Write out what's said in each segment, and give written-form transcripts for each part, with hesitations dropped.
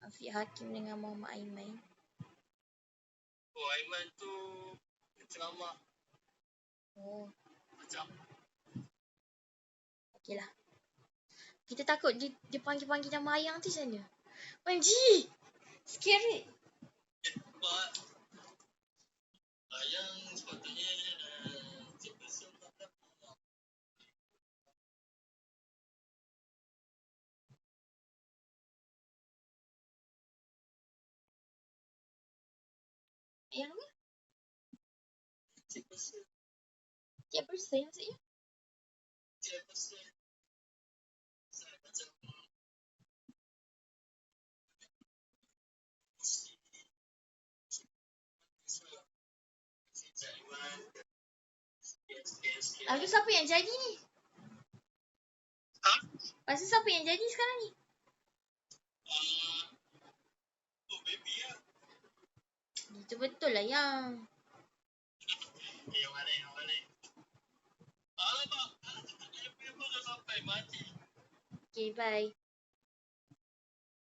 Afiq Hakim dengan Muhammad Aiman. Oh, Aiman tu ceramah. Oh, Macam okey lah. Kita takut dia panggil nama ayang tu macam mana? Panji! Scary. sebab yang sepatutnya chairperson tak Ayang ni? chairperson Maksudnya? saya macam Lalu siapa yang jadi ni? Lepas tu siapa yang jadi sekarang ni? oh baby lah. Itu betul lah yang. Yang mana? Alamak, dia pun dah sampai mati. Okay, bye.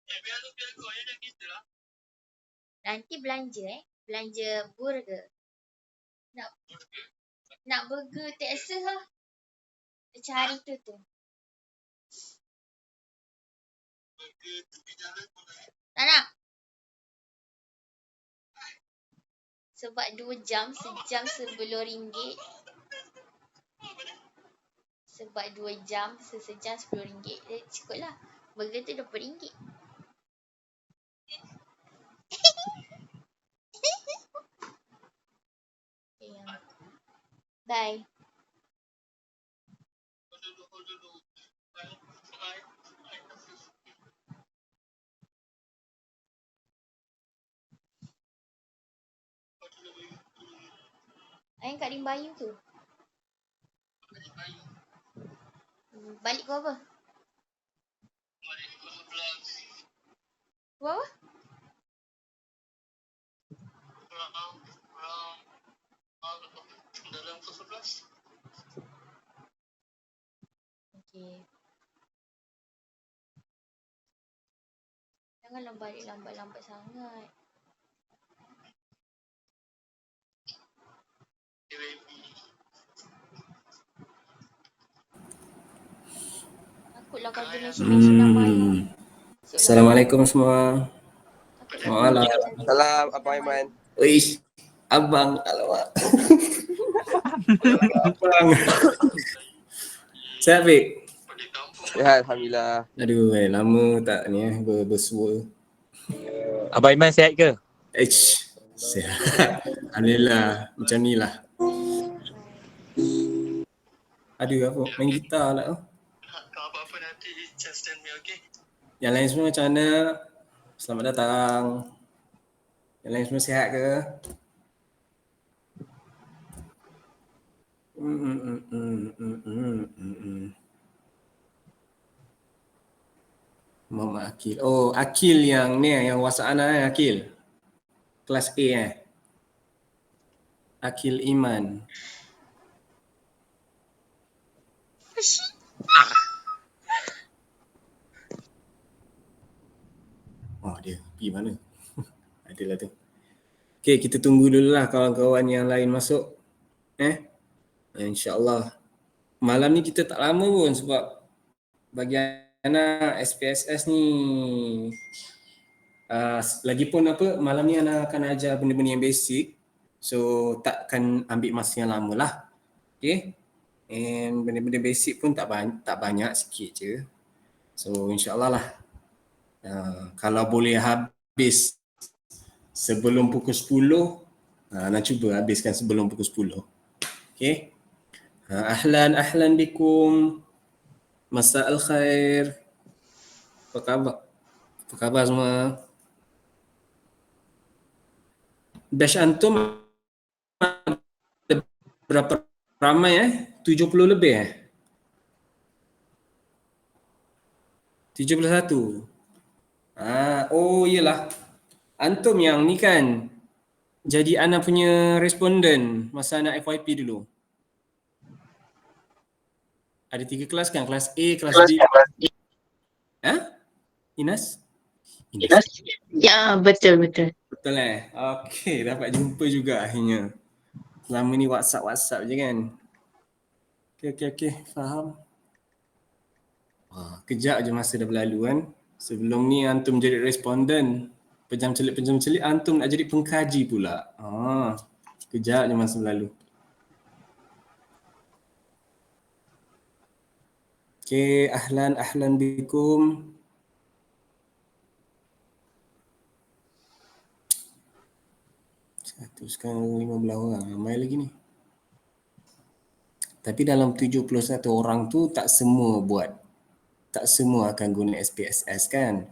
Biar kau yang dah kita lah. Nanti belanja burger. Nak burger Texas lah. Cari tu. Burger tepi jalan pun dah. Tak nak. Sebab 2 jam, sejam RM10. Sebab 2 jam, sejam RM10. Cukup lah. Burger tu RM20. Bye. Hold dulu. Ayang kat Rimbayu tu. Balik kau apa? Kau apa? Dalam pukul 11. Okay. Janganlah balik lambat-lambat sangat. Takutlah kalau dia mention nama ayang. Assalamualaikum semua. Malam. Salam, Abang Aiman. Uish, abang, alamak. Abang. Sihat, Fik? Sihat, Alhamdulillah. Aduh, lama tak ni bersua. Abang Aiman sihat ke? Sihat. Alhamdulillah, macam ni lah. Aduh, apa? Main gitar lah. Kalau apa-apa nanti just tell me, okay? Yang lain semua macam mana? Selamat datang. Yang lain semua sihat ke? Muhammad Akil. Oh, Akil yang ni, yang WhatsApp Ana Akil. Kelas A Akil Iman. Oh, dia pergi mana? Adalah tu. Okay, kita tunggu dulu lah kawan-kawan yang lain masuk. InsyaAllah. Malam ni kita tak lama pun sebab bagi Ana SPSS ni lagipun malam ni Ana akan ajar benda-benda yang basic. So takkan ambil masa yang lama lah. Okay. And benda-benda basic pun tak banyak, sikit je. So insyaAllah lah. Kalau boleh habis sebelum pukul 10, nak cuba habiskan sebelum pukul 10. Okay. Ahlan bikum. Masa al-khair. Apa khabar? Apa khabar semua? Batch antum berapa ramai 70 lebih 71. Oh iyalah. Antum yang ni kan jadi Ana punya responden masa Ana FYP dulu. Ada 3 kelas kan? Kelas A, kelas B. Inas? Ines. Ya, betul. Betul Okey, dapat jumpa juga akhirnya. Selama ni WhatsApp je kan. Okey, faham. Kejap je masa dah berlalu kan. Sebelum ni antum jadi responden. Pejam celik antum nak jadi pengkaji pula. Kejap je masa berlalu. Okey, ahlan bikum. Sekarang 15 orang, ramai lagi ni. Tapi dalam 71 orang tu tak semua akan guna SPSS kan.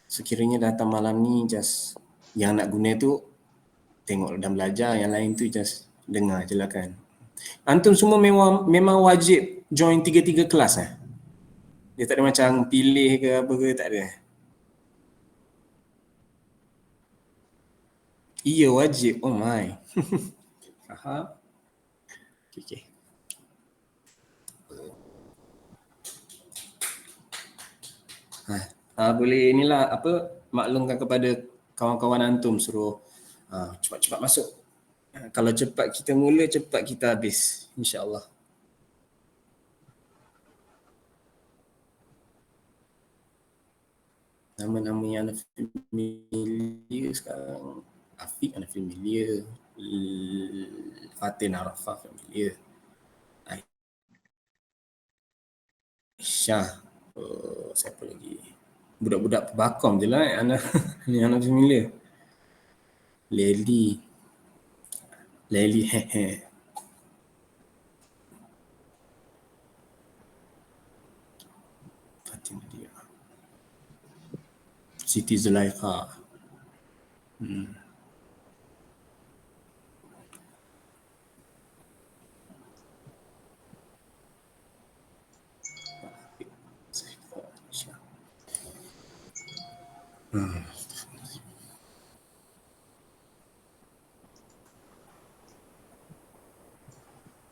Sekiranya datang malam ni just yang nak guna tu tengok dan belajar, yang lain tu just dengar je lah kan. Antum semua memang wajib join 3 kelas Dia tak ada macam pilih ke apa ke, tak ada. Iya wajib. Oh my. Faham? Okay. Boleh inilah maklumkan kepada kawan-kawan antum, suruh cepat-cepat masuk. Kalau cepat kita mula, cepat kita habis, insya-Allah. Nama-nama yang familiar sekarang, Afiq ada familiar, Fatin Arafah familiar, Aisyah, siapa lagi? Budak-budak Bakom je lah yang anak familiar. Leli Fatin dia. Siti Zulaikha.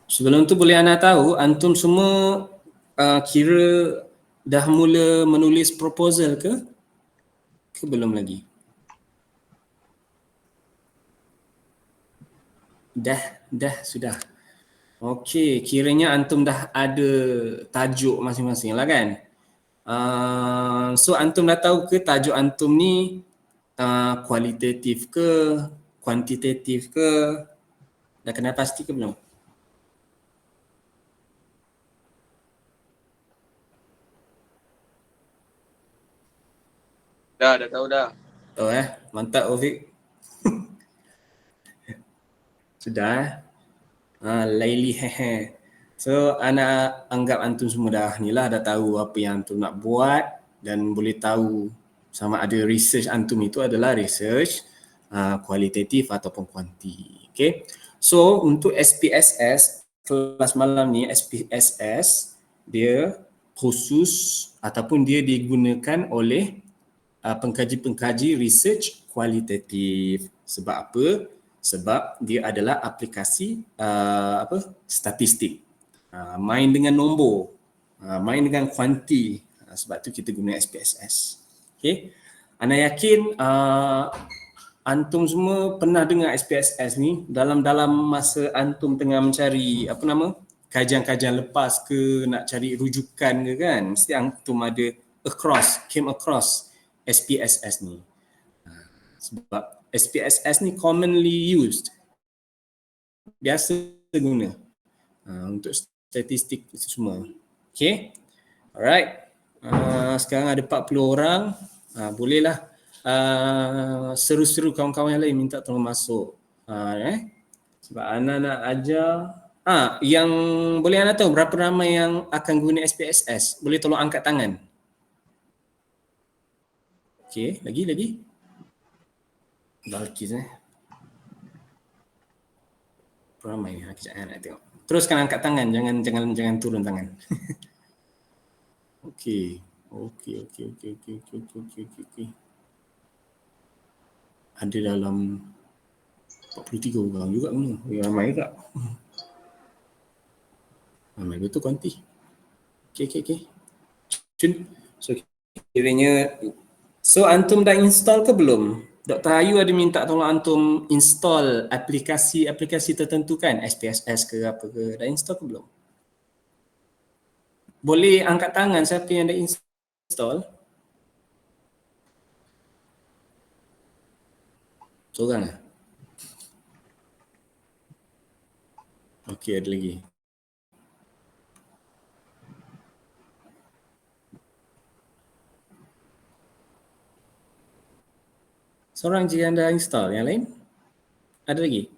Sebelum tu boleh anda tahu antum semua kira dah mula menulis proposal ke belum lagi? Dah sudah. Okey, kiranya antum dah ada tajuk masing-masing lah kan? So antum dah tahu ke tajuk antum ni kualitatif ke, kuantitatif ke? Dah kenal pasti ke belum? Dah tahu dah. Tahu mantap Afiq. Sudah Laili So anak anggap antum semua dah tahu apa yang antum nak buat dan boleh tahu sama ada research antum itu adalah research kualitatif ataupun kuanti. Okay. So untuk SPSS kelas malam ni, SPSS dia khusus ataupun dia digunakan oleh pengkaji-pengkaji research kualitatif. Sebab apa? Sebab dia adalah aplikasi statistik. Main dengan nombor, main dengan kuanti. Sebab tu kita guna SPSS. Okay. Ana yakin antum semua pernah dengar SPSS ni dalam masa antum tengah mencari kajian-kajian lepas ke, nak cari rujukan ke kan, mesti antum ada came across SPSS ni. Sebab SPSS ni commonly used, biasa guna untuk statistik semua. Okay, alright. Sekarang ada 40 orang. Bolehlah seru-seru kawan-kawan yang lain minta tolong masuk. Sebab Ana nak ajar. Yang boleh Ana tahu berapa ramai yang akan guna SPSS? Boleh tolong angkat tangan. Okay, lagi. Balkis ramai ni, kejap nak tengok. Teruskan angkat tangan, jangan turun tangan. Okey. Ada dalam 43 orang juga guna. Ramai tak? Ramai betul kuanti. Okey. So kiranya So antum dah install ke belum? Dr. Ayu ada minta tolong antum install aplikasi tertentu kan? SPSS ke apa ke? Dah install ke belum? Boleh angkat tangan siapa yang dah install? Seorang lah? Okey, ada lagi. Seorang je yang dah install, yang lain? Ada lagi?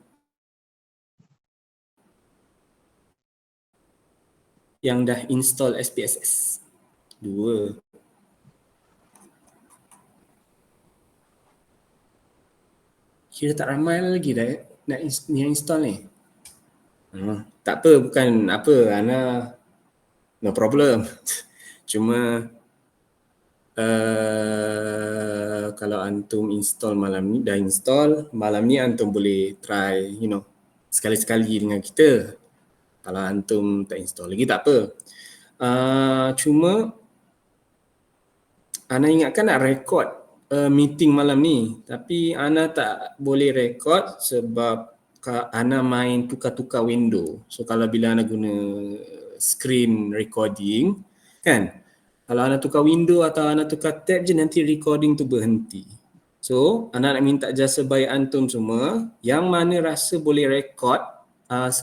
Yang dah install SPSS? 2. Kira tak ramai lagi dah nak yang install ni. Tak apa, bukan apa, Ana no problem. Cuma kalau antum install malam ni, dah install, malam ni antum boleh try, sekali-sekali dengan kita. Kalau antum tak install lagi tak apa. Cuma Ana ingatkan nak record meeting malam ni, tapi Ana tak boleh record sebab Ana main tukar-tukar window. So kalau bila Ana guna screen recording kan, kalau Ana tukar window atau Ana tukar tab je, nanti recording tu berhenti. So Ana nak minta jasa baik antum semua yang mana rasa boleh record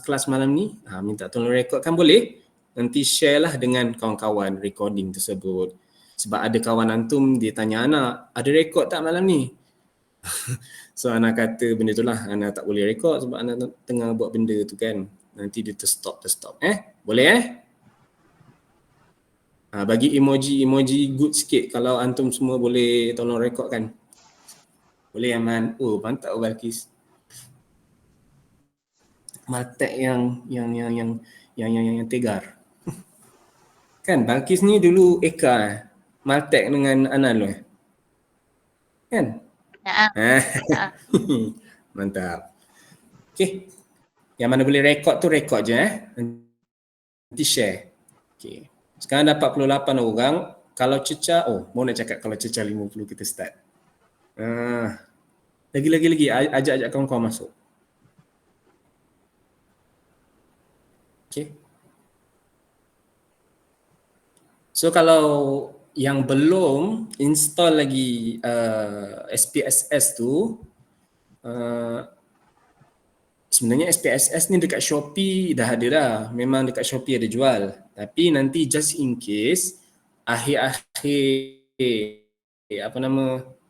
kelas malam ni, minta tolong record kan boleh. Nanti share lah dengan kawan-kawan recording tersebut. Sebab ada kawan antum dia tanya Ana, ada rekod tak malam ni? So Ana kata benda tu lah, Ana tak boleh rekod sebab Ana tengah buat benda tu kan. Nanti dia terstop. Boleh bagi emoji good sikit kalau antum semua boleh tolong rekod kan. Boleh Aman. Oh, mantap Balkis. Maltek yang tegar. Kan Balkis ni dulu Eka Maltek dengan Anan loh. Kan? Mantap. Okey. Yang mana boleh rekod tu rekod je nanti share. Okey. Sekarang dah 48 orang. Kalau cecah, mau nak cakap kalau cecah 50 kita start. Lagi ajak kawan-kawan masuk. Okey. So kalau yang belum install lagi SPSS tu, sebenarnya SPSS ni dekat Shopee dah ada dah. Memang dekat Shopee ada jual. Tapi nanti just in case akhir-akhir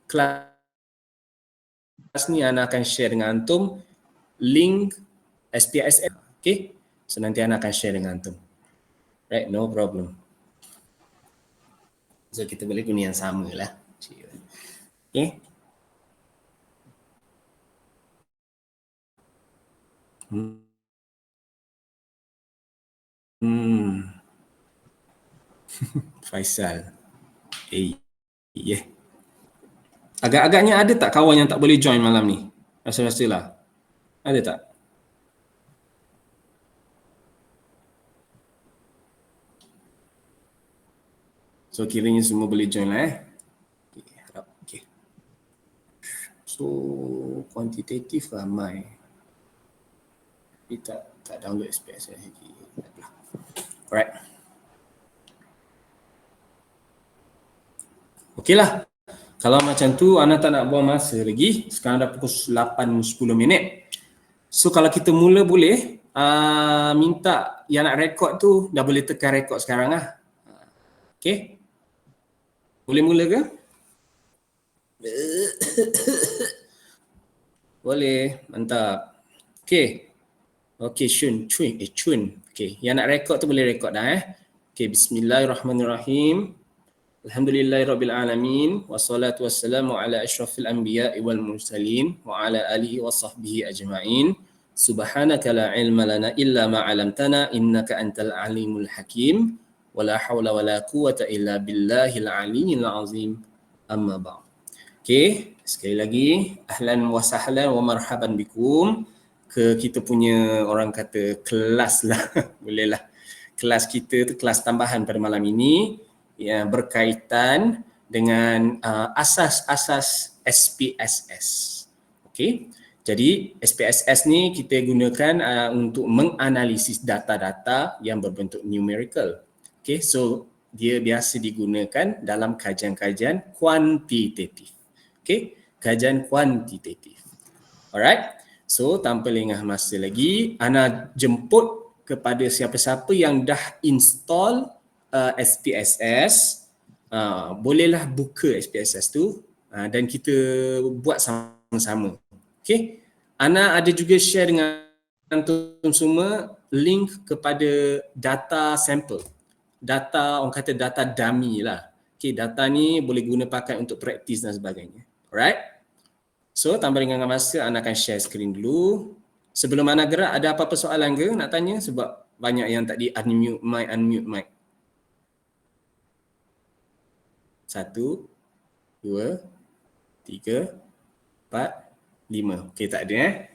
kelas ni Ana akan share dengan antum link SPSS. Okay? So nanti Ana akan share dengan antum. Right, no problem. So kita boleh guna yang sama lah. Okay. Faisal. Yeah. Agak-agaknya ada tak kawan yang tak boleh join malam ni? Rasa-rasalah. Ada tak? So kiranya semua boleh join lah Okay, harap. Okay. So kuantitatif ramai. Tapi tak download SPSS lagi. Alright. Okey lah. Kalau macam tu Ana tak nak buang masa lagi. Sekarang dah pukul 8.10 minit. So kalau kita mula boleh minta yang nak rekod tu dah boleh tekan rekod sekarang lah. Okay. Boleh mula ke? Boleh, mantap. Okay. Okay, Chun. Okay, yang nak rekod tu boleh rekod dah Okay, bismillahirrahmanirrahim. Alhamdulillahirrabbilalamin. Wassalatu wassalamu ala ashrafil anbiya'i wal mursalin wa ala alihi wa sahbihi ajma'in. Subhanaka la ilma lana illa ma'alamtana innaka antal alimul hakim. Wala hawla wala quwata illa billahil aliyyil azim. Amma ba'd. Okay, sekali lagi ahlan wa sahlan wa marhaban bikum ke kita punya orang kata kelas lah. Boleh lah. Kelas kita tu kelas tambahan pada malam ini yang berkaitan dengan asas-asas SPSS. Okey. Jadi SPSS ni kita gunakan untuk menganalisis data-data yang berbentuk numerical. Okay, so dia biasa digunakan dalam kajian-kajian kuantitatif. Okay, kajian kuantitatif. Alright, so tanpa lengah masa lagi, Ana jemput kepada siapa-siapa yang dah install SPSS, bolehlah buka SPSS tu dan kita buat sama-sama. Okay, Ana ada juga share dengan antum semua link kepada data sampel. Data, orang kata data dummy lah. Okay, data ni boleh guna pakai untuk praktis dan sebagainya. Alright. So, tanpa lengah masa, Ana akan share screen dulu. Sebelum Ana gerak, ada apa-apa soalan ke nak tanya? Sebab banyak yang tadi unmute mic. 1, 2, 3, 4, 5. Okey, tak ada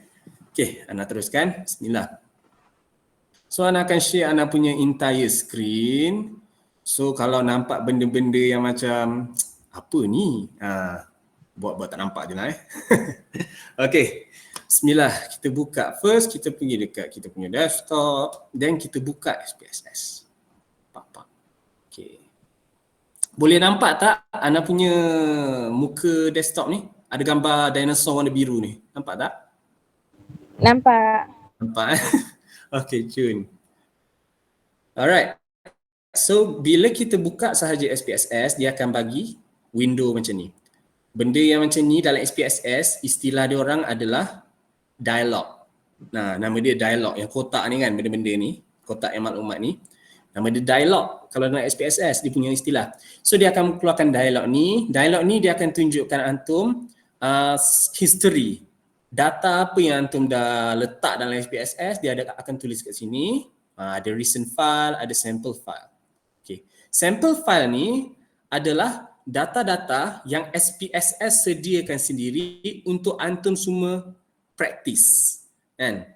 Okey, Ana teruskan. Bismillah. So, Ana akan share Ana punya entire screen. So, kalau nampak benda-benda yang macam apa ni? Buat-buat tak nampak je lah Okey. Bismillah, kita buka. First, kita pergi dekat kita punya desktop. Then, kita buka SPSS. Okey. Boleh nampak tak Ana punya muka desktop ni? Ada gambar dinosaur warna biru ni. Nampak tak? Nampak. Nampak Okay, cun. Alright. So, bila kita buka sahaja SPSS, dia akan bagi window macam ni. Benda yang macam ni dalam SPSS, istilah dia orang adalah dialog. Nah, nama dia dialog. Yang kotak ni kan, benda-benda ni. Kotak yang maklumat ni. Nama dia dialog. Kalau dalam SPSS, dia punya istilah. So, dia akan keluarkan dialog ni. Dialog ni dia akan tunjukkan antum history. Data apa yang antum dah letak dalam SPSS, dia akan tulis kat sini. Ada recent file, ada sample file. Okay. Sample file ni adalah data-data yang SPSS sediakan sendiri untuk antum semua praktis. Kan?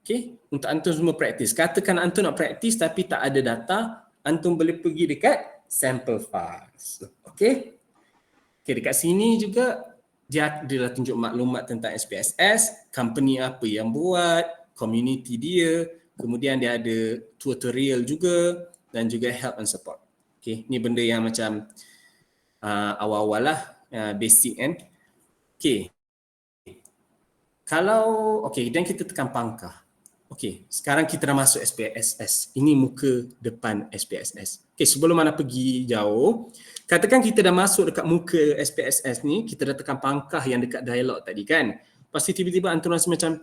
Okay. Untuk antum semua praktis. Katakan antum nak praktis tapi tak ada data, antum boleh pergi dekat sample files. Okay. Okay, dekat sini juga dia dah tunjuk maklumat tentang SPSS, company apa yang buat, community dia, kemudian dia ada tutorial juga dan juga help and support. Okay, ni benda yang macam awal-awal lah, basic kan. Okay, kalau, okay, dan kita tekan pangkah. Okay, sekarang kita dah masuk SPSS. Ini muka depan SPSS. Okay, sebelum mana pergi jauh, katakan kita dah masuk dekat muka SPSS ni, kita dah tekan pangkah yang dekat dialog tadi kan. Pasti tiba-tiba antum rasa macam,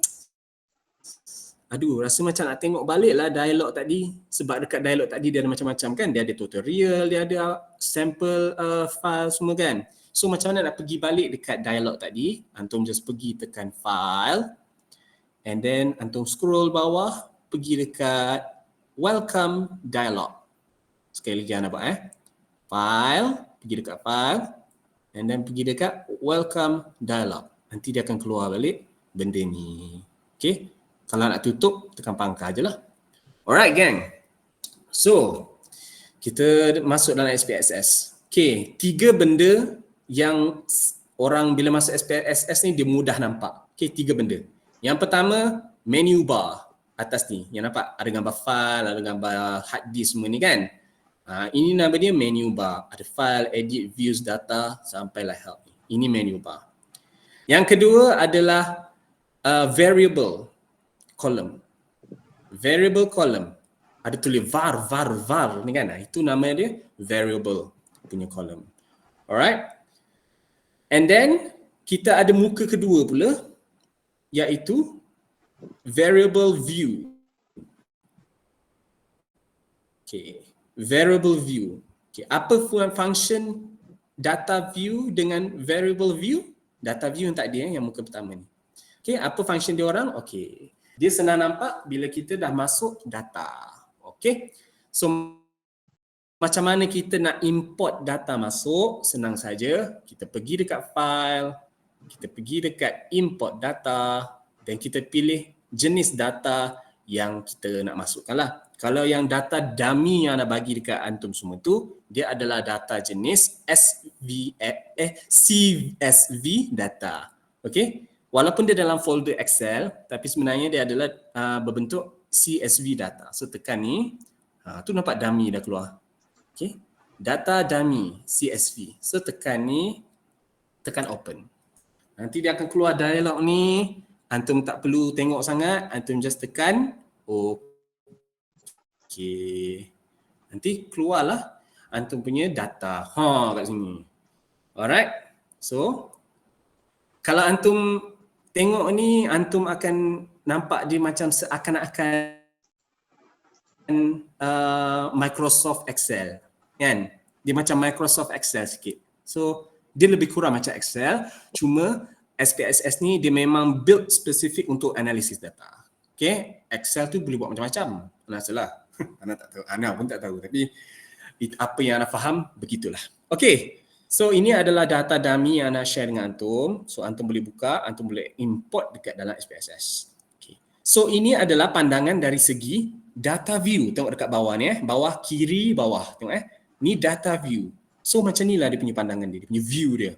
aduh, rasa macam nak tengok balik lah dialog tadi. Sebab dekat dialog tadi dia ada macam-macam kan. Dia ada tutorial, dia ada sample file semua kan. So macam mana nak pergi balik dekat dialog tadi? Antum just pergi tekan file. And then antum scroll bawah, pergi dekat welcome dialog. Sekali lagi anda buat file, pergi dekat file and then pergi dekat welcome dialog. Nanti dia akan keluar balik benda ni. Okay. Kalau nak tutup, tekan pangkah je lah. Alright gang. So, kita masuk dalam SPSS. Okay, 3 benda yang orang bila masuk SPSS ni dia mudah nampak. Okay, 3 benda. Yang pertama, menu bar atas ni. Yang nampak ada gambar file, ada gambar hard disk semua ni kan. Ini nama dia menu bar. Ada file, edit, views, data sampailah help. Ini menu bar. Yang kedua adalah variable column. Variable column. Ada tulis var ni kan. Itu nama dia variable punya column. Alright. And then kita ada muka kedua pula, iaitu variable view. Okay, variable view. Okay, apa function data view dengan variable view? Data view yang tadi yang muka pertama ni. Okay, apa function dia orang? Okay, dia senang nampak bila kita dah masuk data. Okay, so macam mana kita nak import data masuk? Senang saja, kita pergi dekat file, kita pergi dekat import data dan kita pilih jenis data yang kita nak masukkan lah. Kalau yang data dummy yang anda bagi dekat antum semua tu, dia adalah data jenis CSV data. Okey? Walaupun dia dalam folder Excel, tapi sebenarnya dia adalah berbentuk CSV data. So tekan ni, tu nampak dummy dah keluar. Okey? Data dummy CSV. So tekan ni, tekan open. Nanti dia akan keluar dialog ni. Antum tak perlu tengok sangat, antum just tekan okey. Nanti keluarlah antum punya data. Kat sini. Alright. So kalau antum tengok ni, antum akan nampak dia macam seakan-akan Microsoft Excel, kan? Dia macam Microsoft Excel sikit. So dia lebih kurang macam Excel, cuma SPSS ni dia memang build spesifik untuk analisis data. Okay, Excel tu boleh buat macam-macam. Ana salah. Ana tak tahu. Ana pun tak tahu, tapi apa yang Ana faham begitulah. Okay, so ini adalah data dummy yang Ana share dengan antum. So antum boleh buka, antum boleh import dekat dalam SPSS. Okay. So ini adalah pandangan dari segi data view. Tengok dekat bawah ni bawah kiri bawah. Tengok ni data view. So macam inilah dia punya pandangan dia punya view dia.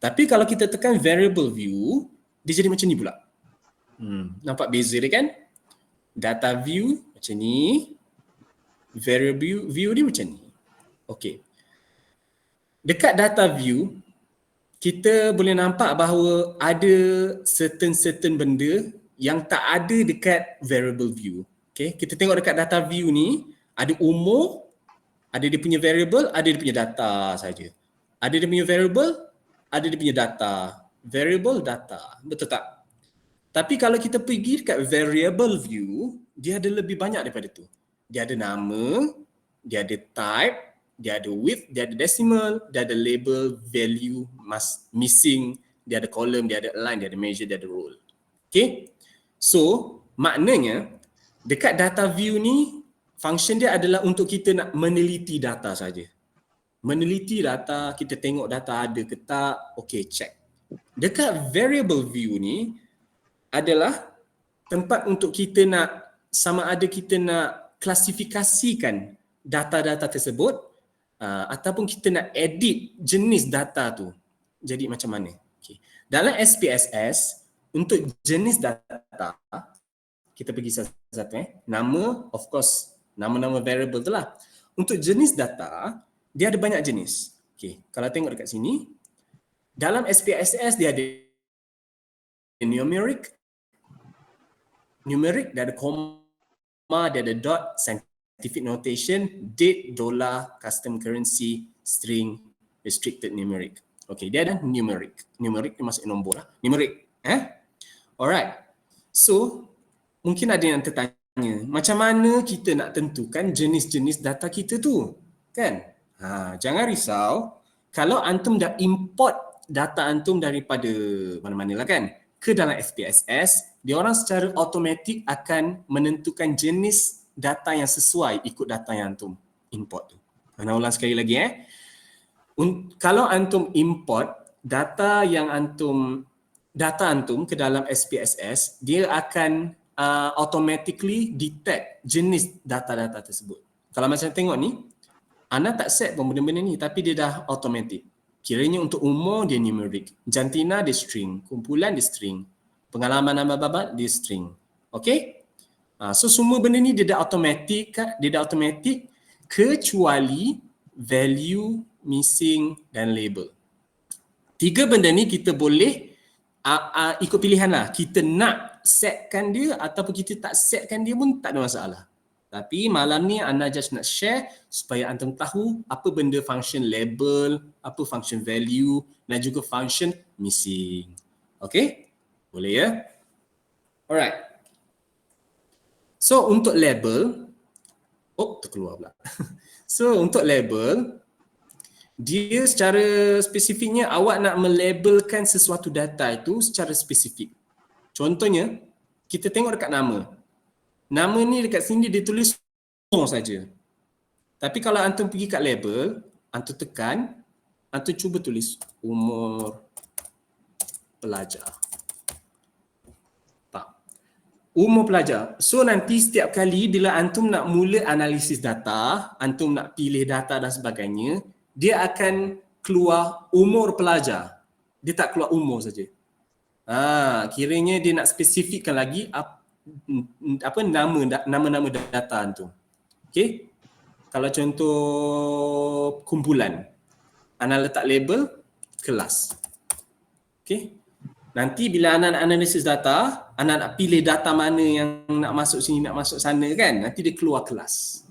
Tapi kalau kita tekan variable view, dia jadi macam ni pula. Nampak beza dia kan? Data view macam ni. Variable view dia macam ni. Okey. Dekat data view, kita boleh nampak bahawa ada certain benda yang tak ada dekat variable view. Okay, kita tengok dekat data view ni, ada umur, ada dia punya variable, ada dia punya data saja. Ada dia punya variable, ada dia punya data. Variable, data. Betul tak? Tapi kalau kita pergi dekat variable view, dia ada lebih banyak daripada tu. Dia ada nama, dia ada type, dia ada width, dia ada decimal, dia ada label, value, missing, dia ada column, dia ada align, dia ada measure, dia ada role. Okay? So, maknanya dekat data view ni, function dia adalah untuk kita nak meneliti data saja. Meneliti data, kita tengok data ada ke tak, okay, check. Dekat variable view ni adalah tempat untuk kita nak, sama ada kita nak klasifikasikan data-data tersebut ataupun kita nak edit jenis data tu jadi macam mana. Okay. Dalam SPSS, untuk jenis data, kita pergi satu-satu. Nama, of course, nama-nama variable tu lah. Untuk jenis data, dia ada banyak jenis. Okay. Kalau tengok dekat sini, dalam SPSS dia ada numeric, dia ada comma, dia ada dot, scientific notation, date, dollar, custom currency, string, restricted numeric. Okay, dia ada numeric. Numeric dia masuk nombor lah. Numeric. Alright. So, mungkin ada yang tertanya, macam mana kita nak tentukan jenis-jenis data kita tu? Kan? Jangan risau. Kalau antum dah import data antum daripada mana-mana lah kan, ke dalam SPSS, dia orang secara automatik akan menentukan jenis data yang sesuai ikut data yang antum import tu. Ana ulang sekali lagi kalau antum import data antum ke dalam SPSS, dia akan automatically detect jenis data-data tersebut. Kalau macam tengok ni, Ana tak set pun benda-benda ni, tapi dia dah automatic. Kiranya untuk umur dia numeric, jantina dia string, kumpulan dia string, pengalaman nama-nama dia string. Okay? So semua benda ni dia dah automatic, kecuali value, missing dan label. Tiga benda ni kita boleh ikut pilihan lah. Kita nak setkan dia ataupun kita tak setkan dia pun tak ada masalah. Tapi malam ni Ana just nak share supaya antum tahu apa benda function label, apa function value dan juga function missing. Okay? Boleh ya? Alright. So untuk label, terkeluar pula. So untuk label, dia secara spesifiknya awak nak melabelkan sesuatu data itu secara spesifik. Contohnya, kita tengok dekat nama. Nama ni dekat sini dia tulis umur saja. Tapi kalau antum pergi kat label, antum tekan, antum cuba tulis umur pelajar. Tak. Umur pelajar. So nanti setiap kali bila antum nak mula analisis data, antum nak pilih data dan sebagainya, dia akan keluar umur pelajar. Dia tak keluar umur saja. Kiranya dia nak spesifikkan lagi apa nama-nama data antum. Okey. Kalau contoh kumpulan, ana letak label kelas. Okey. Nanti bila anak nak analisis data, anak nak pilih data mana yang nak masuk sini, nak masuk sana kan, nanti dia keluar kelas.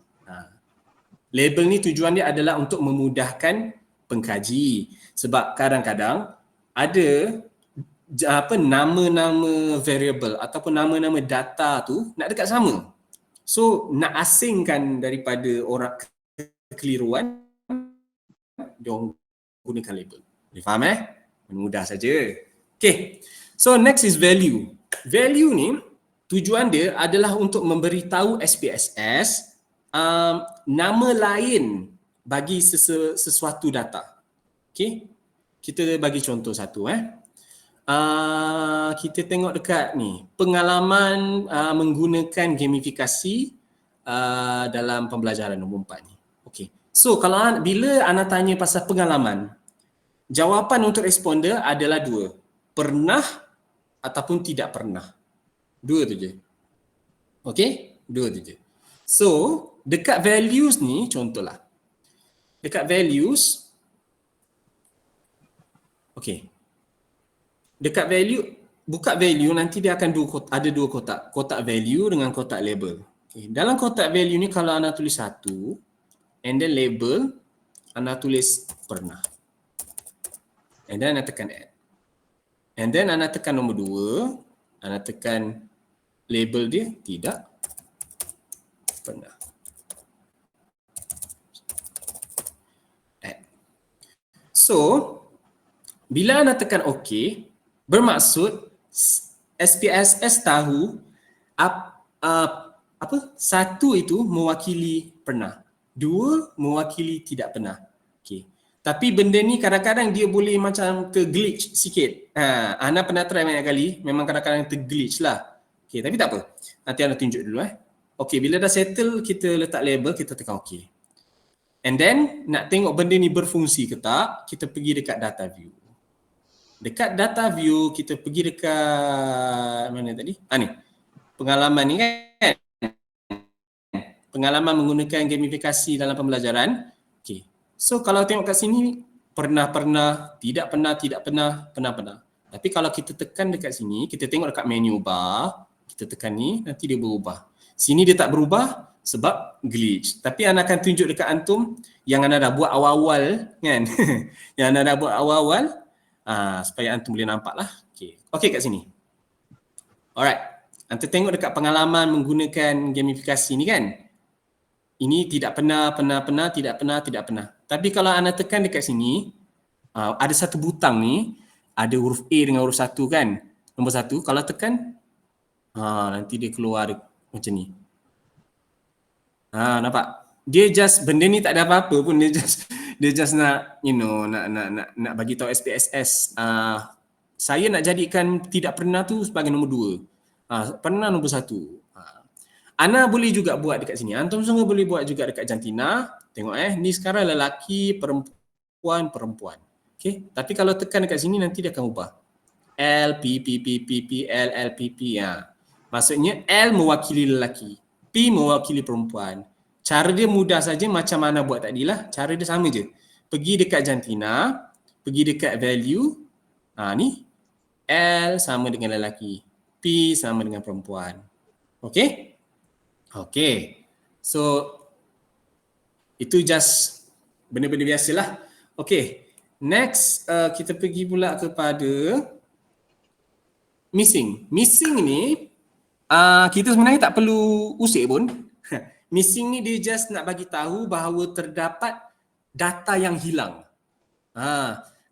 Label ni tujuan dia adalah untuk memudahkan pengkaji. Sebab kadang-kadang ada nama-nama variable ataupun nama-nama data tu nak dekat sama. So nak asingkan daripada orang kekeliruan, dia orang gunakan label. Boleh faham Mudah saja. Okay, so next is value. Value ni tujuan dia adalah untuk memberitahu SPSS nama lain bagi sesuatu data. Okay, kita bagi contoh satu. Kita tengok dekat ni, pengalaman menggunakan gamifikasi dalam pembelajaran nombor 4 ni. Okay, so kalau bila anda tanya pasal pengalaman, jawapan untuk responder adalah 2. Pernah ataupun tidak pernah. 2 tu je. Okey? 2 tu je. So, dekat values ni contohlah. Dekat values, okey. Dekat value, buka value nanti dia akan ada 2 kotak. Kotak value dengan kotak label. Okay. Dalam kotak value ni kalau anda tulis 1 and then label, anda tulis pernah. And then anda tekan add. And then anda tekan nombor 2, anda tekan label dia tidak pernah. Add. So, bila anda tekan OK, bermaksud SPSS tahu satu itu mewakili pernah, 2 mewakili tidak pernah. Okay. Tapi benda ni kadang-kadang dia boleh macam glitch sikit. Ana pernah try banyak kali, memang kadang-kadang glitch lah. Okay, tapi tak apa. Nanti Ana tunjuk dulu Okay, bila dah settle, kita letak label, kita tekan OK. And then, nak tengok benda ni berfungsi ke tak, kita pergi dekat data view. Dekat data view, kita pergi dekat, mana tadi? Ni, pengalaman ni kan. Pengalaman menggunakan gamifikasi dalam pembelajaran. Okay. So kalau tengok kat sini, pernah, tidak pernah. Tapi kalau kita tekan dekat sini, kita tengok dekat menu bar, kita tekan ni, nanti dia berubah. Sini dia tak berubah sebab glitch. Tapi Ana akan tunjuk dekat antum yang Ana dah buat awal-awal kan. Yang Ana dah buat awal-awal supaya antum boleh nampak lah. Okay kat sini. Alright. Antum tengok dekat pengalaman menggunakan gamifikasi ni kan. Ini tidak pernah, tidak pernah. Tapi kalau anda tekan dekat sini, ada satu butang ni, ada huruf A dengan huruf 1 kan. Nombor 1, kalau tekan, nanti dia keluar macam ni. Nampak? Dia just, benda ni tak ada apa-apa pun, dia just nak, nak bagi tahu SPSS. Saya nak jadikan tidak pernah tu sebagai nombor 2. Pernah nombor 1. Ana boleh juga buat dekat sini. Antum semua boleh buat juga dekat jantina. Tengok ni sekarang lelaki, perempuan. Okay. Tapi kalau tekan dekat sini nanti dia akan ubah. L, P, L, L, P. Maksudnya L mewakili lelaki, P mewakili perempuan. Cara dia mudah saja macam mana buat tadi lah. Cara dia sama je. Pergi dekat jantina, pergi dekat value. Ni L sama dengan lelaki, P sama dengan perempuan. Okay? Okay, so itu just benda-benda biasalah. Okay, next kita pergi pula kepada missing. Missing ni kita sebenarnya tak perlu usik pun. Missing ni dia just nak bagi tahu bahawa terdapat data yang hilang.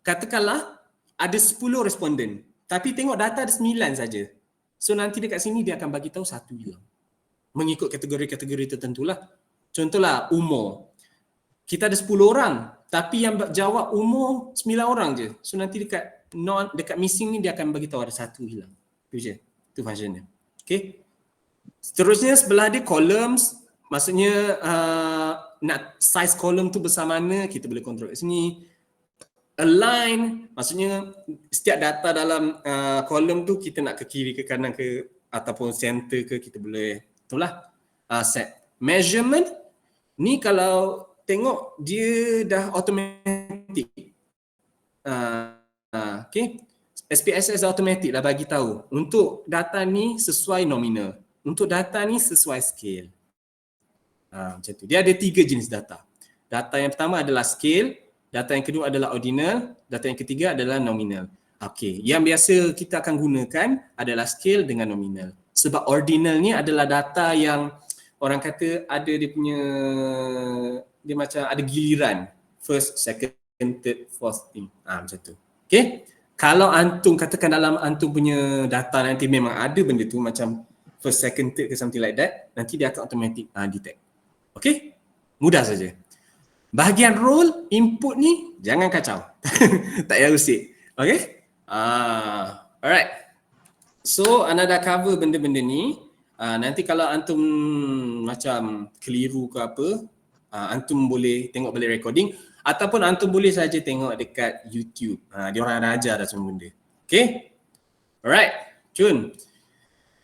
Katakanlah ada 10 responden, tapi tengok data ada 9 saja. So nanti dekat sini dia akan bagi tahu 1 hilang. Mengikut kategori-kategori tertentulah. Contohlah umur. Kita ada 10 orang, tapi yang jawab umur 9 orang je. So nanti dekat missing ni dia akan bagi tahu ada 1 hilang. Itu je. Itu function dia. Okay. Seterusnya sebelah dia columns, maksudnya nak size column tu besar mana, kita boleh kontrol kat sini. Align, maksudnya setiap data dalam column tu kita nak ke kiri, ke kanan, ke ataupun center ke, kita boleh itulah set. Measurement ni kalau tengok dia dah automatic. Okay. SPSS automatic dah bagi tahu untuk data ni sesuai nominal, untuk data ni sesuai scale. Macam tu. Dia ada 3 jenis data. Data yang pertama adalah scale, data yang kedua adalah ordinal, data yang ketiga adalah nominal. Okey, yang biasa kita akan gunakan adalah scale dengan nominal. Sebab ordinal ni adalah data yang orang kata ada dia punya, dia macam ada giliran. First, second, third, fourth thing. Macam tu. Okey. Kalau antum katakan dalam antum punya data nanti memang ada benda tu macam first, second, third ke something like that, nanti dia akan automatic detect. Okey? Mudah saja. Bahagian role input ni jangan kacau. Tak payah usik. Okey? Alright. So anda dah cover benda-benda ni. Nanti kalau antum macam keliru ke apa, antum boleh tengok balik recording ataupun antum boleh saja tengok dekat YouTube. Dia orang dah ajar dah semua benda. Okay? Alright. Cun.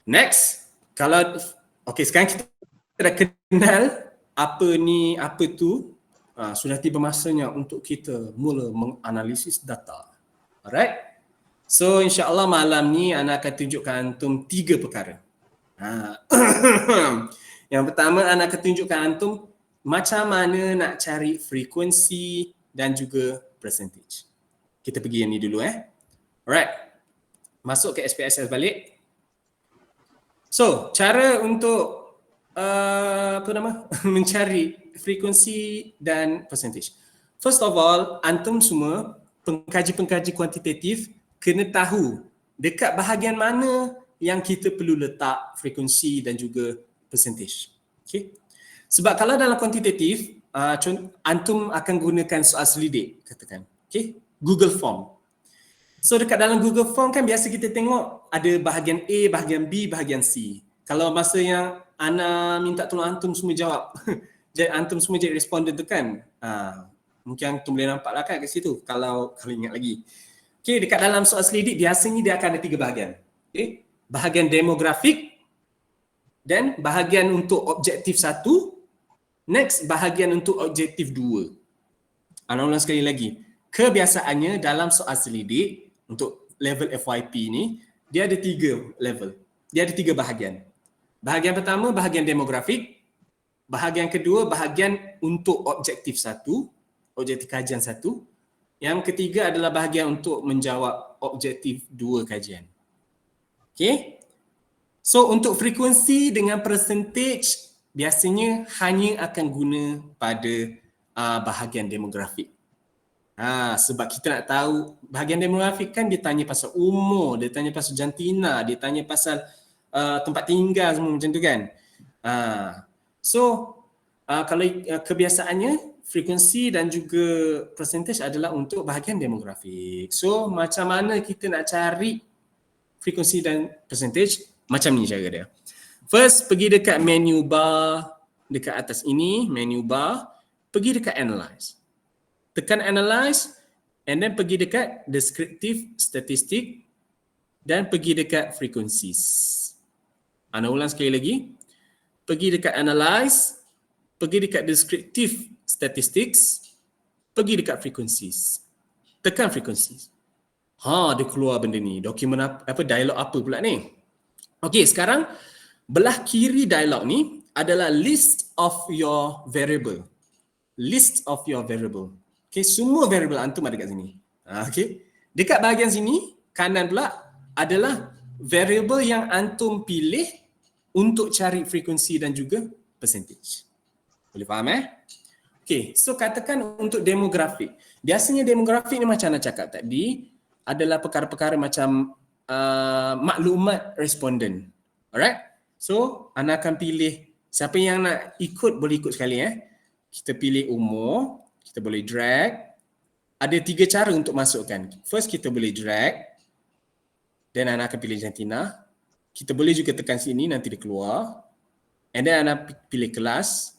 Next. Kalau, okay, sekarang kita dah kenal apa ni, apa tu. Sudah tiba masanya untuk kita mula menganalisis data. Alright. So insyaAllah malam ni Ana akan tunjukkan antum 3 perkara. Yang pertama Ana akan tunjukkan antum macam mana nak cari frekuensi dan juga percentage. Kita pergi yang ni dulu Alright. Masuk ke SPSS balik. So, cara untuk mencari frekuensi dan percentage. First of all, antum semua pengkaji-pengkaji kuantitatif kena tahu dekat bahagian mana yang kita perlu letak frekuensi dan juga percentage. Okay. Sebab kalau dalam kuantitatif, antum akan gunakan soal selidik, katakan. Okay. Google Form. So dekat dalam Google Form kan biasa kita tengok ada bahagian A, bahagian B, bahagian C. Kalau masa yang Ana minta tolong antum semua jawab, antum semua jadi responden tu kan, mungkin antum boleh nampak lah kan kat situ kalau ingat lagi. Okay, dekat dalam soal selidik biasanya dia akan ada 3 bahagian. Okay. Bahagian demografik, dan bahagian untuk objektif 1, next bahagian untuk objektif 2. Ana ulang sekali lagi. Kebiasaannya dalam soal selidik untuk level FYP ni, dia ada 3 level. Dia ada 3 bahagian. Bahagian pertama bahagian demografik, bahagian kedua bahagian untuk objektif 1, objektif kajian 1. Yang ketiga adalah bahagian untuk menjawab objektif 2 kajian. Okay. So untuk frekuensi dengan percentage biasanya hanya akan guna pada bahagian demografik. Sebab kita nak tahu bahagian demografik kan dia tanya pasal umur, dia tanya pasal jantina, dia tanya pasal tempat tinggal semua macam tu kan. Kalau kebiasaannya frekuensi dan juga percentage adalah untuk bahagian demografik. So macam mana kita nak cari frekuensi dan percentage? Macam ni cara dia. First, pergi dekat menu bar dekat atas ini, menu bar, pergi dekat analyze. Tekan analyze and then pergi dekat descriptive statistic dan pergi dekat frequencies. Ana ulang sekali lagi. Pergi dekat analyze, pergi dekat descriptive statistics, pergi dekat frequencies. Tekan frequencies. Dia keluar benda ni. Dokumen apa dialog apa pula ni? Okey, sekarang belah kiri dialog ni adalah list of your variable. List of your variable. Okey, semua variable antum ada kat sini. Okey. Dekat bahagian sini, kanan pula adalah variable yang antum pilih untuk cari frekuensi dan juga percentage. Boleh faham Okey, so katakan untuk demografik. Biasanya demografik ni macam Ana cakap tadi adalah perkara-perkara macam maklumat responden. Alright? So, Ana akan pilih siapa yang nak ikut boleh ikut sekali Kita pilih umur, kita boleh drag. Ada 3 cara untuk masukkan. First kita boleh drag. Dan Ana akan pilih jantina. Kita boleh juga tekan sini nanti dia keluar. And then Ana pilih kelas,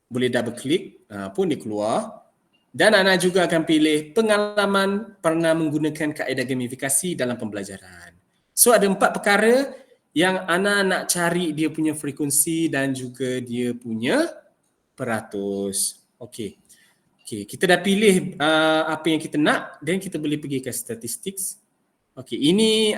boleh double klik pun dia keluar. Dan Ana juga akan pilih pengalaman pernah menggunakan kaedah gamifikasi dalam pembelajaran. So ada 4 perkara yang Ana nak cari dia punya frekuensi dan juga dia punya peratus. Okey. Okey, kita dah pilih apa yang kita nak dan kita boleh pergi ke statistics. Okey, ini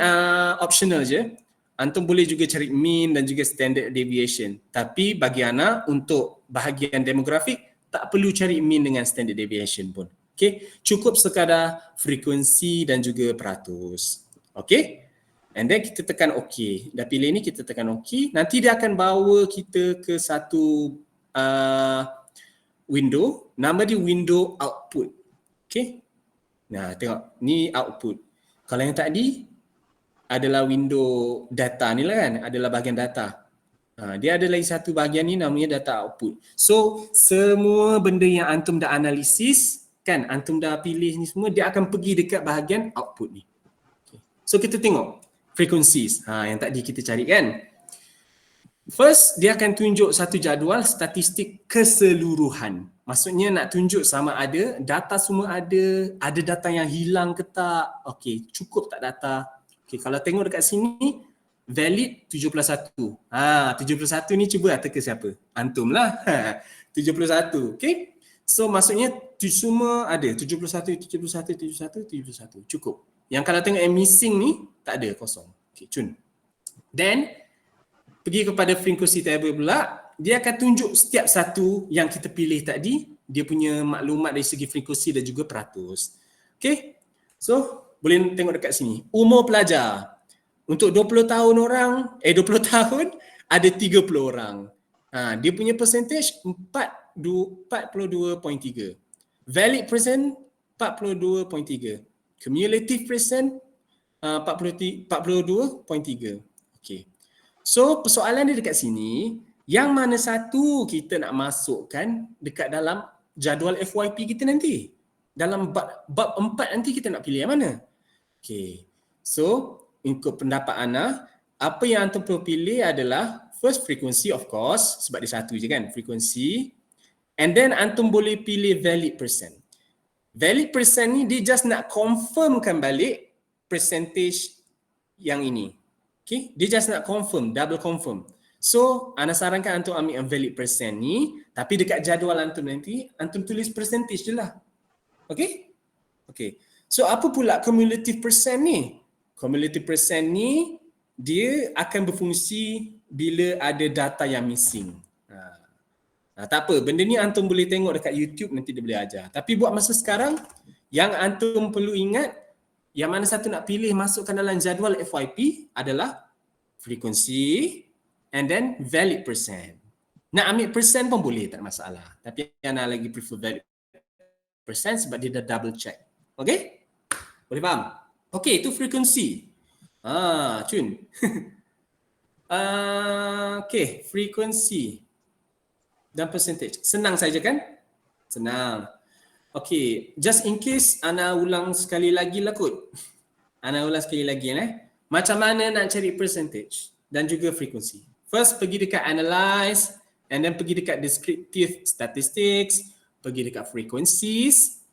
optional je. Antum boleh juga cari mean dan juga standard deviation. Tapi bagi Ana untuk bahagian demografik tak perlu cari mean dengan standard deviation pun. Okey, cukup sekadar frekuensi dan juga peratus. Okey? And then kita tekan OK. Dah pilih ni kita tekan OK. Nanti dia akan bawa kita ke satu window. Nama dia window output. Okay. Nah tengok. Ni output. Kalau yang tadi adalah window data ni lah kan. Adalah bahagian data. Dia ada lagi satu bahagian ni namanya data output. So semua benda yang antum dah analisis kan. Antum dah pilih ni semua. Dia akan pergi dekat bahagian output ni. Okay. So kita tengok. Frequencies. Yang tadi kita cari kan. First, dia akan tunjuk satu jadual statistik keseluruhan. Maksudnya nak tunjuk sama ada data semua ada data yang hilang ke tak. Okey, cukup tak data. Okey, kalau tengok dekat sini valid 71. 71 ni cuba teka siapa? Antum lah. 71. Okey. So maksudnya semua ada 71. Cukup. Yang kalau tengok yang missing ni tak ada, kosong. Okey, cun. Then pergi kepada frequency table pula, dia akan tunjuk setiap satu yang kita pilih tadi, dia punya maklumat dari segi frekuensi dan juga peratus. Okey. So, boleh tengok dekat sini. Umur pelajar. Untuk 20 tahun orang, 20 tahun ada 30 orang. Dia punya percentage 42.3. Valid percent 42.3. Cumulative percent 42.3. Okay. So persoalan dia dekat sini, yang mana satu kita nak masukkan dekat dalam jadual FYP kita nanti. Dalam bab 4 nanti kita nak pilih yang mana? Okay. So ikut pendapat Ana, apa yang antum perlu pilih adalah first frequency of course, sebab dia satu je kan, frequency. And then antum boleh pilih valid percent. Valid percent ni dia just nak confirmkan balik percentage yang ini. Okay, dia just nak confirm, double confirm. So, Ana sarankan antum ambil yang valid percent ni, tapi dekat jadual antum nanti, antum tulis percentage je lah. Okay? Okay. So, apa pula cumulative percent ni? Cumulative percent ni, dia akan berfungsi bila ada data yang missing. Tak apa, benda ni antum boleh tengok dekat YouTube, nanti dia boleh ajar. Tapi buat masa sekarang, yang antum perlu ingat, yang mana satu nak pilih masukkan dalam jadual FYP adalah frekuensi and then valid percent. Nak ambil percent pun boleh, tak masalah. Tapi Ana lagi prefer valid percent sebab dia dah double check. Okay? Boleh faham? Okay, itu frekuensi. Cun. Okay, frekuensi dan percentage. Senang saja kan? Senang. Okay, just in case Ana ulang sekali lagi lah kot. Ana ulang sekali lagi Macam mana nak cari percentage dan juga frekuensi. First pergi dekat analyze and then pergi dekat descriptive statistics, pergi dekat frequencies.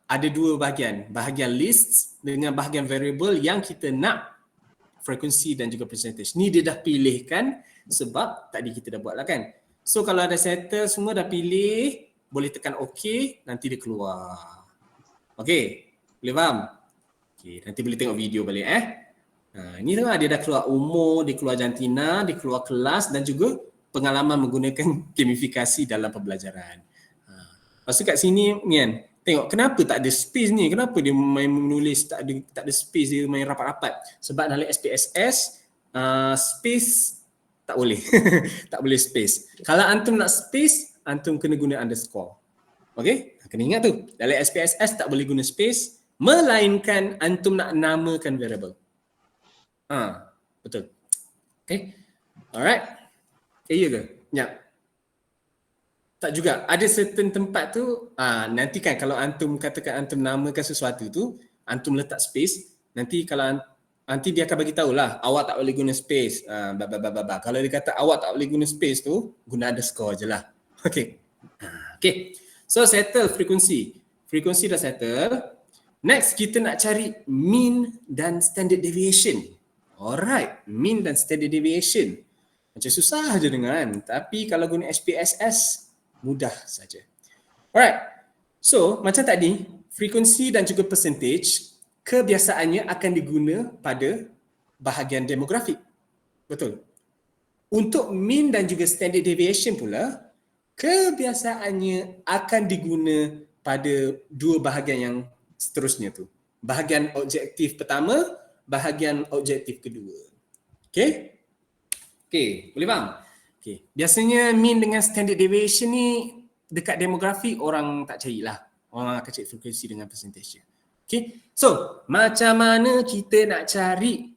Ada dua bahagian. Bahagian lists dengan bahagian variable yang kita nak frekuensi dan juga percentage. Ni dia dah pilihkan sebab tadi kita dah buat lah kan. So kalau ada settle semua dah pilih, boleh tekan OK, nanti dia keluar. Okay, boleh faham? Okay, nanti boleh tengok video balik Ni tengok dia dah keluar umur, dia keluar jantina, dia keluar kelas dan juga pengalaman menggunakan gamifikasi dalam pembelajaran. Lepas tu kat sini ni kan, tengok kenapa tak ada space ni, kenapa dia main menulis tak ada space, dia main rapat-rapat. Sebab dalam SPSS space tak boleh. Tak boleh space. Kalau antum nak space, antum kena guna underscore. Okay? Kena ingat tu. Dalam SPSS tak boleh guna space, melainkan antum nak namakan variable. Betul. Okay? Alright. Ya ke? Nyap. Tak juga. Ada certain tempat tu, nanti kan kalau antum katakan antum namakan sesuatu tu, antum letak space, nanti kalau nanti dia akan bagi tahulah awak tak boleh guna space. Kalau dia kata awak tak boleh guna space tu, guna underscore je lah. Okay. Okay. So settle frekuensi. Frekuensi dah settle. Next kita nak cari mean dan standard deviation. Alright, mean dan standard deviation. Macam susah je dengan, tapi kalau guna SPSS mudah saja. Alright. So macam tadi, frekuensi dan juga percentage kebiasaannya akan diguna pada bahagian demografik. Betul. Untuk mean dan juga standard deviation pula, kebiasaannya akan diguna pada dua bahagian yang seterusnya tu. Bahagian objektif pertama, bahagian objektif kedua. Okay? Okay, boleh faham? Okay. Biasanya mean dengan standard deviation ni dekat demografi orang tak carilah. Orang akan cari frekuensi dengan percentage. Okay, so macam mana kita nak cari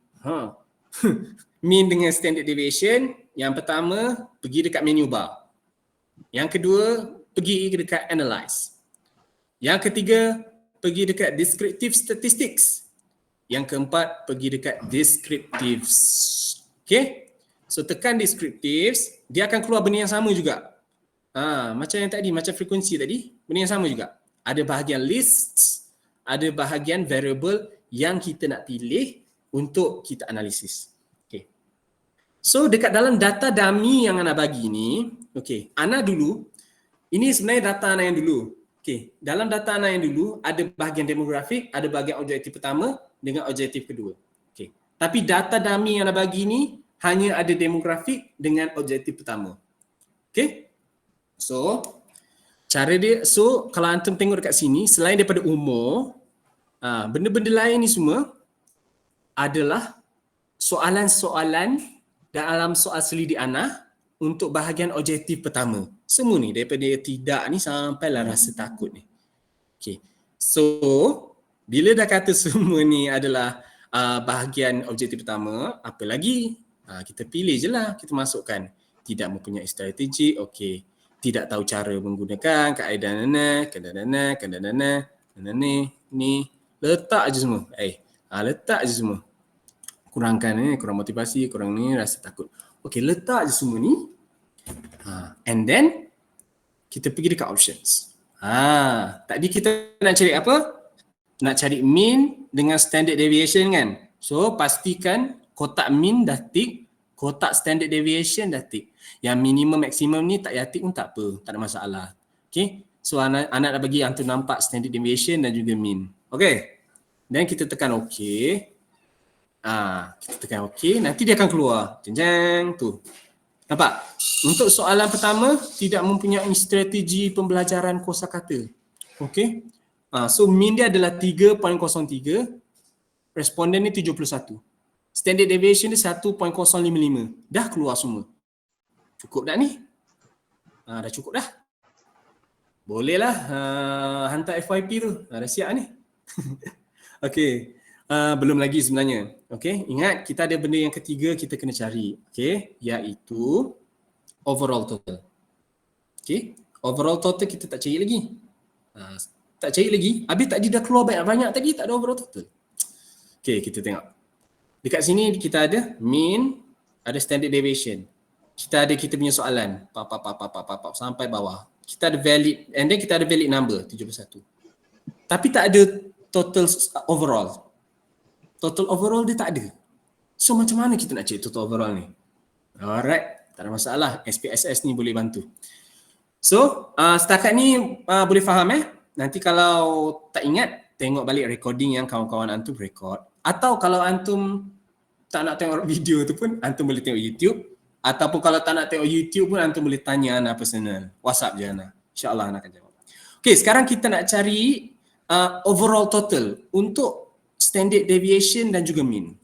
mean dengan standard deviation? Yang pertama, pergi dekat menu bar. Yang kedua, pergi dekat analyze. Yang ketiga, pergi dekat descriptive statistics. Yang keempat, pergi dekat descriptives. Okay, so tekan descriptives, dia akan keluar benda yang sama juga. Macam yang tadi, macam frekuensi tadi, benda yang sama juga. Ada bahagian lists, ada bahagian variable yang kita nak pilih untuk kita analisis. Okay. So dekat dalam data dummy yang Ana bagi ni, okay, Ana dulu, ini sebenarnya data Ana yang dulu. Okay, dalam data Ana yang dulu ada bahagian demografik, ada bahagian objektif pertama dengan objektif kedua. Okay. Tapi data dummy yang Ana bagi ni hanya ada demografik dengan objektif pertama. Okay. So cara dia, so kalau antum tengok dekat sini, selain daripada umur, benda-benda lain ni semua adalah soalan-soalan dalam soal selidik Ana untuk bahagian objektif pertama. Semua ni daripada tidak ni sampailah rasa takut ni. Okay. So bila dah kata semua ni adalah bahagian objektif pertama, apa lagi? Kita pilih je lah, kita masukkan. Tidak mempunyai strategi, okey. Tidak tahu cara menggunakan kaedah ni. Letak je semua. Letak je semua. Kurangkan ni, kurang motivasi, kurang ni, rasa takut. Okey, letak je semua ni. And then kita pergi dekat options. Tadi kita nak cari apa? Nak cari mean dengan standard deviation kan? So pastikan kotak mean dah tick, kotak standard deviation dah tick. Yang minimum maksimum ni tak payah tick pun tak apa, tak ada masalah. Okay, so anak nak bagi antum nampak standard deviation dan juga mean. Okay, dan kita tekan OK. Kita tekan OK, nanti dia akan keluar. Jeng tu. Nampak? Untuk soalan pertama, tidak mempunyai strategi pembelajaran kosakata. Okay, so mean dia adalah 3.03, responden ni 71. Standard deviation dia 1.055. Dah keluar semua. Cukup dah ni? Dah cukup dah. Bolehlah hantar FYP tu. Dah siap ni. Okey. Belum lagi sebenarnya. Okey, ingat kita ada benda yang ketiga kita kena cari. Okey, iaitu overall total. Okey, overall total kita tak cari lagi. Tak cari lagi. Habis tadi dah keluar banyak-banyak tadi, tak ada overall total. Okey, kita tengok. Dekat sini kita ada mean, ada standard deviation. Kita ada kita punya soalan, sampai bawah. Kita ada valid, and then kita ada valid number 71. Tapi tak ada total overall. Total overall dia tak ada. So macam mana kita nak cari total overall ni? Alright, tak ada masalah. SPSS ni boleh bantu. So setakat ni boleh faham Nanti kalau tak ingat, tengok balik recording yang kawan-kawan antum record. Atau kalau antum tak nak tengok video tu pun, antum boleh tengok YouTube. Ataupun kalau tak nak tengok YouTube pun, antum boleh tanya Ana personal. WhatsApp je Ana. InsyaAllah Ana akan jawab. Okay, sekarang kita nak cari overall total untuk standard deviation dan juga mean.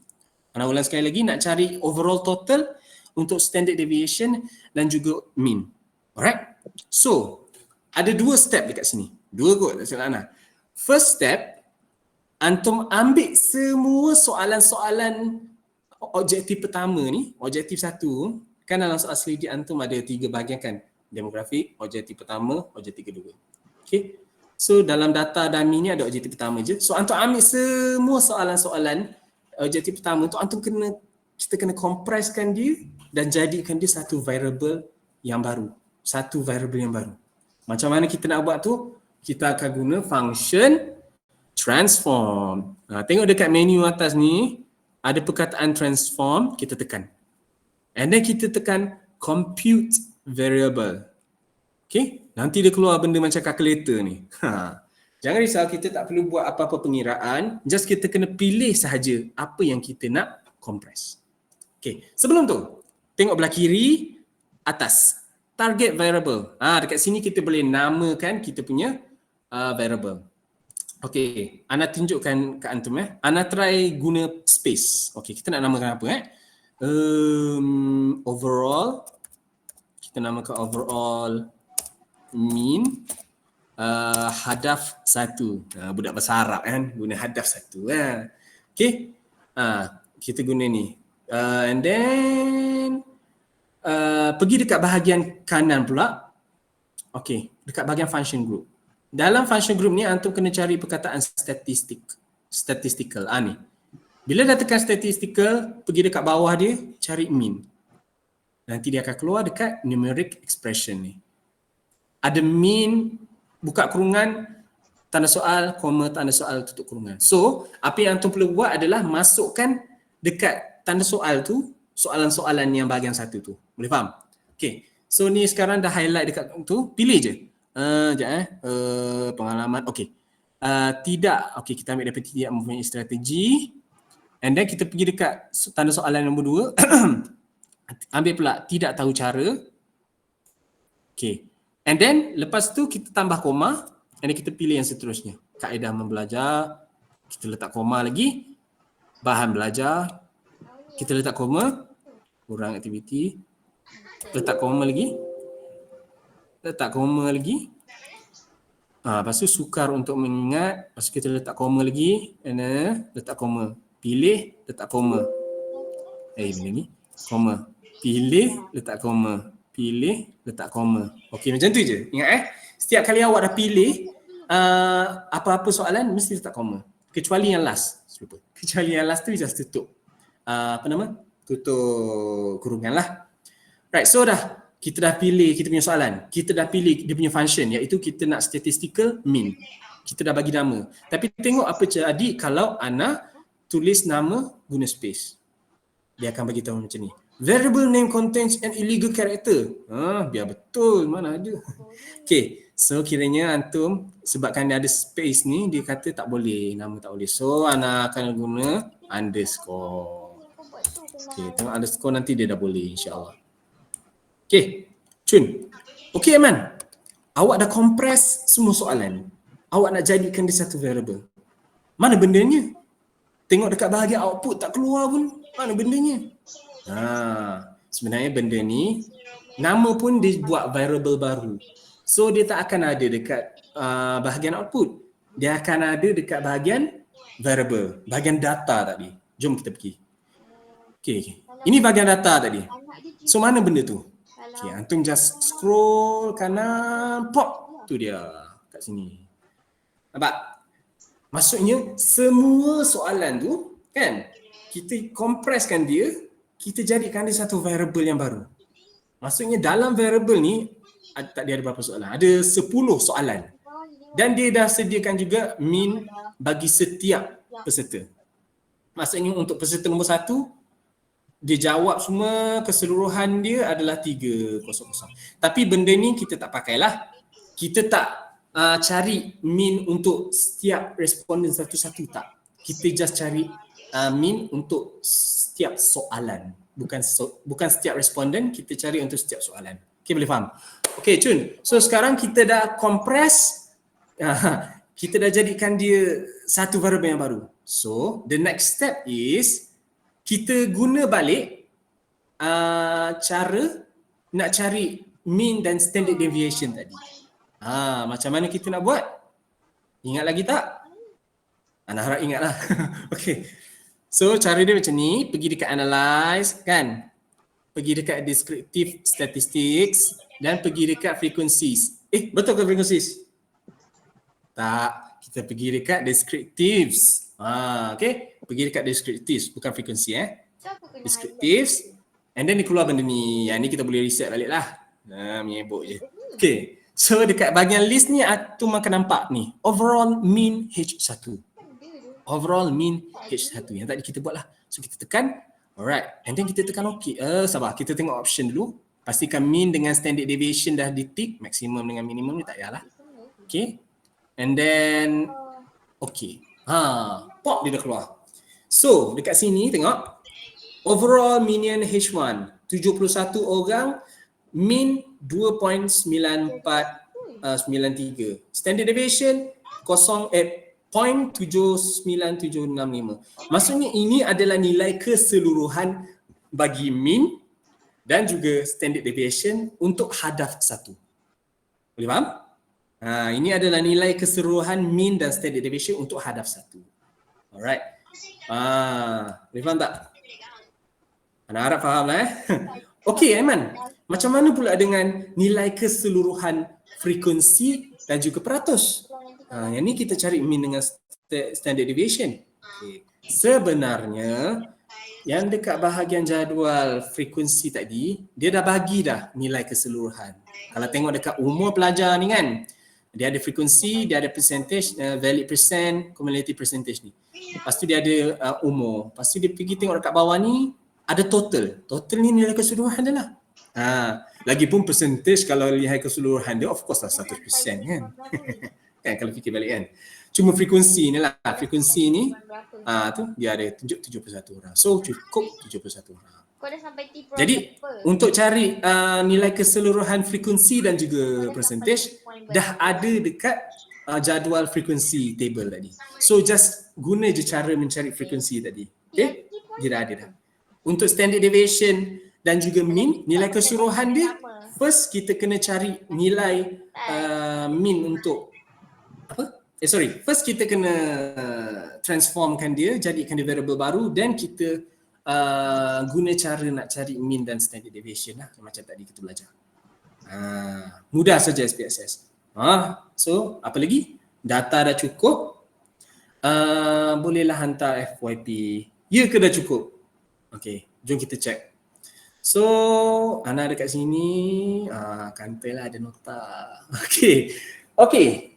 Ana ulang sekali lagi, nak cari overall total untuk standard deviation dan juga mean. Alright? So, ada dua step dekat sini. Dua kot, tak silap Ana. First step, antum ambil semua soalan-soalan objektif pertama ni, objektif satu, kan dalam soal selidik antum ada 3 bahagian kan? Demografik, objektif pertama, objektif kedua. Okay. So dalam data dummy ni ada objektif pertama je. So antum ambil semua soalan-soalan objektif pertama tu kita kena kompreskan dia dan jadikan dia satu variable yang baru. Macam mana kita nak buat tu? Kita akan guna function transform. Tengok dekat menu atas ni ada perkataan transform, kita tekan. And then kita tekan compute variable. Okay, nanti dia keluar benda macam calculator ni. Jangan risau, kita tak perlu buat apa-apa pengiraan, just kita kena pilih sahaja apa yang kita nak compress. Okay, sebelum tu, tengok belah kiri atas, target variable. Dekat sini kita boleh namakan kita punya variable. Okay, Ana tunjukkan ke antum Ana try guna space. Okay, kita nak namakan apa overall, kita namakan overall mean hadaf 1. Budak bahasa Arab kan, guna hadaf 1 Okay, kita guna ni. And then pergi dekat bahagian kanan pula. Okay, dekat bahagian function group. Dalam function group ni antum kena cari perkataan statistical. Ni. Bila dah tekan statistical, pergi dekat bawah dia cari mean. Nanti dia akan keluar dekat numeric expression ni. Ada mean, buka kurungan, tanda soal, koma, tanda soal, tutup kurungan. So, apa yang antum perlu buat adalah masukkan dekat tanda soal tu soalan-soalan yang bahagian 1 tu. Boleh faham? Okay. So ni sekarang dah highlight dekat tu, pilih je. Pengalaman. Okay. Tidak. Okay, kita ambil daripada tidak mempunyai strategi. And then kita pergi dekat tanda soalan nombor 2. Ambil pula tidak tahu cara. Okay. And then lepas tu kita tambah koma. And then kita pilih yang seterusnya. Kaedah membelajar. Kita letak koma lagi. Bahan belajar. Kita letak koma. Kurang aktiviti. Letak koma lagi. Lepas tu sukar untuk mengingat. Lepas tu kita letak koma lagi. And letak koma. Pilih, letak koma. Benda ni. Koma. Pilih, letak koma. Pilih, letak koma. Okey, macam tu je. Ingat setiap kali awak dah pilih apa-apa soalan, mesti letak koma. Kecuali yang last. Kecuali yang last tu just tutup. Tutup kurungan lah. Right, so kita dah pilih kita punya soalan. Kita dah pilih dia punya function, iaitu kita nak statistical mean. Kita dah bagi nama. Tapi tengok apa jadi kalau Ana tulis nama guna space. Dia akan bagi tahu macam ni. Variable name contains an illegal character. Biar betul, mana ada. Okay, so kiranya antum sebabkan dia ada space ni, dia kata tak boleh, nama tak boleh. So Ana akan guna underscore. Okay, tengok underscore nanti dia dah boleh insyaAllah. Okay, Chun. Okay Aiman, awak dah compress semua soalan. Awak nak jadikan dia satu variable. Mana bendanya? Tengok dekat bahagian output tak keluar pun. Mana bendanya? Sebenarnya benda ni, nama pun dia buat variable baru. So dia tak akan ada dekat bahagian output. Dia akan ada dekat bahagian variable, bahagian data tadi. Jom kita pergi. Okay. Ini bahagian data tadi. So mana benda tu? Okay, antum just scroll kanan, pop. Tu dia kat sini. Nampak? Maksudnya semua soalan tu kan, kita kompreskan dia, kita jadikan dia satu variable yang baru. Maksudnya dalam variable ni tak ada berapa soalan. Ada 10 soalan. Dan dia dah sediakan juga mean bagi setiap peserta. Maksudnya untuk peserta nombor 1, dia jawab semua keseluruhan dia adalah 300. Tapi benda ni kita tak pakailah. Kita tak cari mean untuk setiap responden satu-satu, tak. Kita just cari mean untuk setiap soalan. Bukan setiap responden, kita cari untuk setiap soalan. Okay, boleh faham? Okay Chun, so sekarang kita dah compress, kita dah jadikan dia satu variable yang baru. So the next step is kita guna balik cara nak cari mean dan standard deviation tadi. Macam mana kita nak buat? Ingat lagi tak? Ana harap ingatlah. Okay. So cara dia macam ni, pergi dekat analyze kan? Pergi dekat descriptive statistics dan pergi dekat frequencies. Betul ke frequencies? Tak, kita pergi dekat descriptives. Okay. Pergi dekat descriptives, bukan frequency Siapa kena descriptives. And then dia keluar benda ni. Yang ni kita boleh reset balik lah. Menyebut je. Okay. So dekat bahagian list ni tu akan nampak ni. Overall mean H1. Overall mean H1. Yang tadi kita buat lah. So kita tekan. Alright. And then kita tekan OK. Sabar. Kita tengok option dulu. Pastikan mean dengan standard deviation dah di-tick. Maximum dengan minimum ni tak payahlah. Okay. And then OK. Pop dia dah keluar. So dekat sini tengok. Overall median H1 71 orang, mean 2.9493. Standard deviation 0.79765. Maksudnya ini adalah nilai keseluruhan bagi mean dan juga standard deviation untuk hadaf 1. Boleh faham? Ini adalah nilai keseluruhan mean dan standard deviation untuk hadaf 1. Alright. Boleh faham tak? Anak harap faham lah Okey Aiman, macam mana pula dengan nilai keseluruhan frekuensi dan juga peratus? Yang ni kita cari mean dengan standard deviation. Okay. Sebenarnya yang dekat bahagian jadual frekuensi tadi, dia dah bagi dah nilai keseluruhan. Kalau tengok dekat umur pelajar ni kan, dia ada frekuensi, dia ada percentage, valid percent, cumulative percentage ni. Lepas tu dia ada umur. Lepas tu dia pergi tengok dekat bawah ni, ada total. Total ni nilai keseluruhan dia lah. Lagipun percentage kalau lihat keseluruhan dia, of course lah 100% kan. Kan kalau fikir balik kan. Cuma frekuensi ni lah. Frekuensi ni, tu dia ada tunjuk 71 orang. So cukup 71 orang. Kau dah sampai T Jadi untuk cari nilai keseluruhan frekuensi dan juga percentage, dah ada dekat jadual frekuensi table tadi. So just guna je cara mencari frekuensi tadi. Okay? Dia dah ada dah. Untuk standard deviation dan juga mean, nilai keseluruhan dia, first kita kena cari nilai mean untuk first kita kena transformkan dia, jadikan dia variable baru dan kita guna cara nak cari mean dan standard deviation lah, macam tadi kita belajar. Mudah saja SPSS. So apa lagi? Data dah cukup. Bolehlah hantar FYP. Ya ke dah cukup? Okay, jom kita check. So, Ana dekat sini, kantai ada nota. Okay,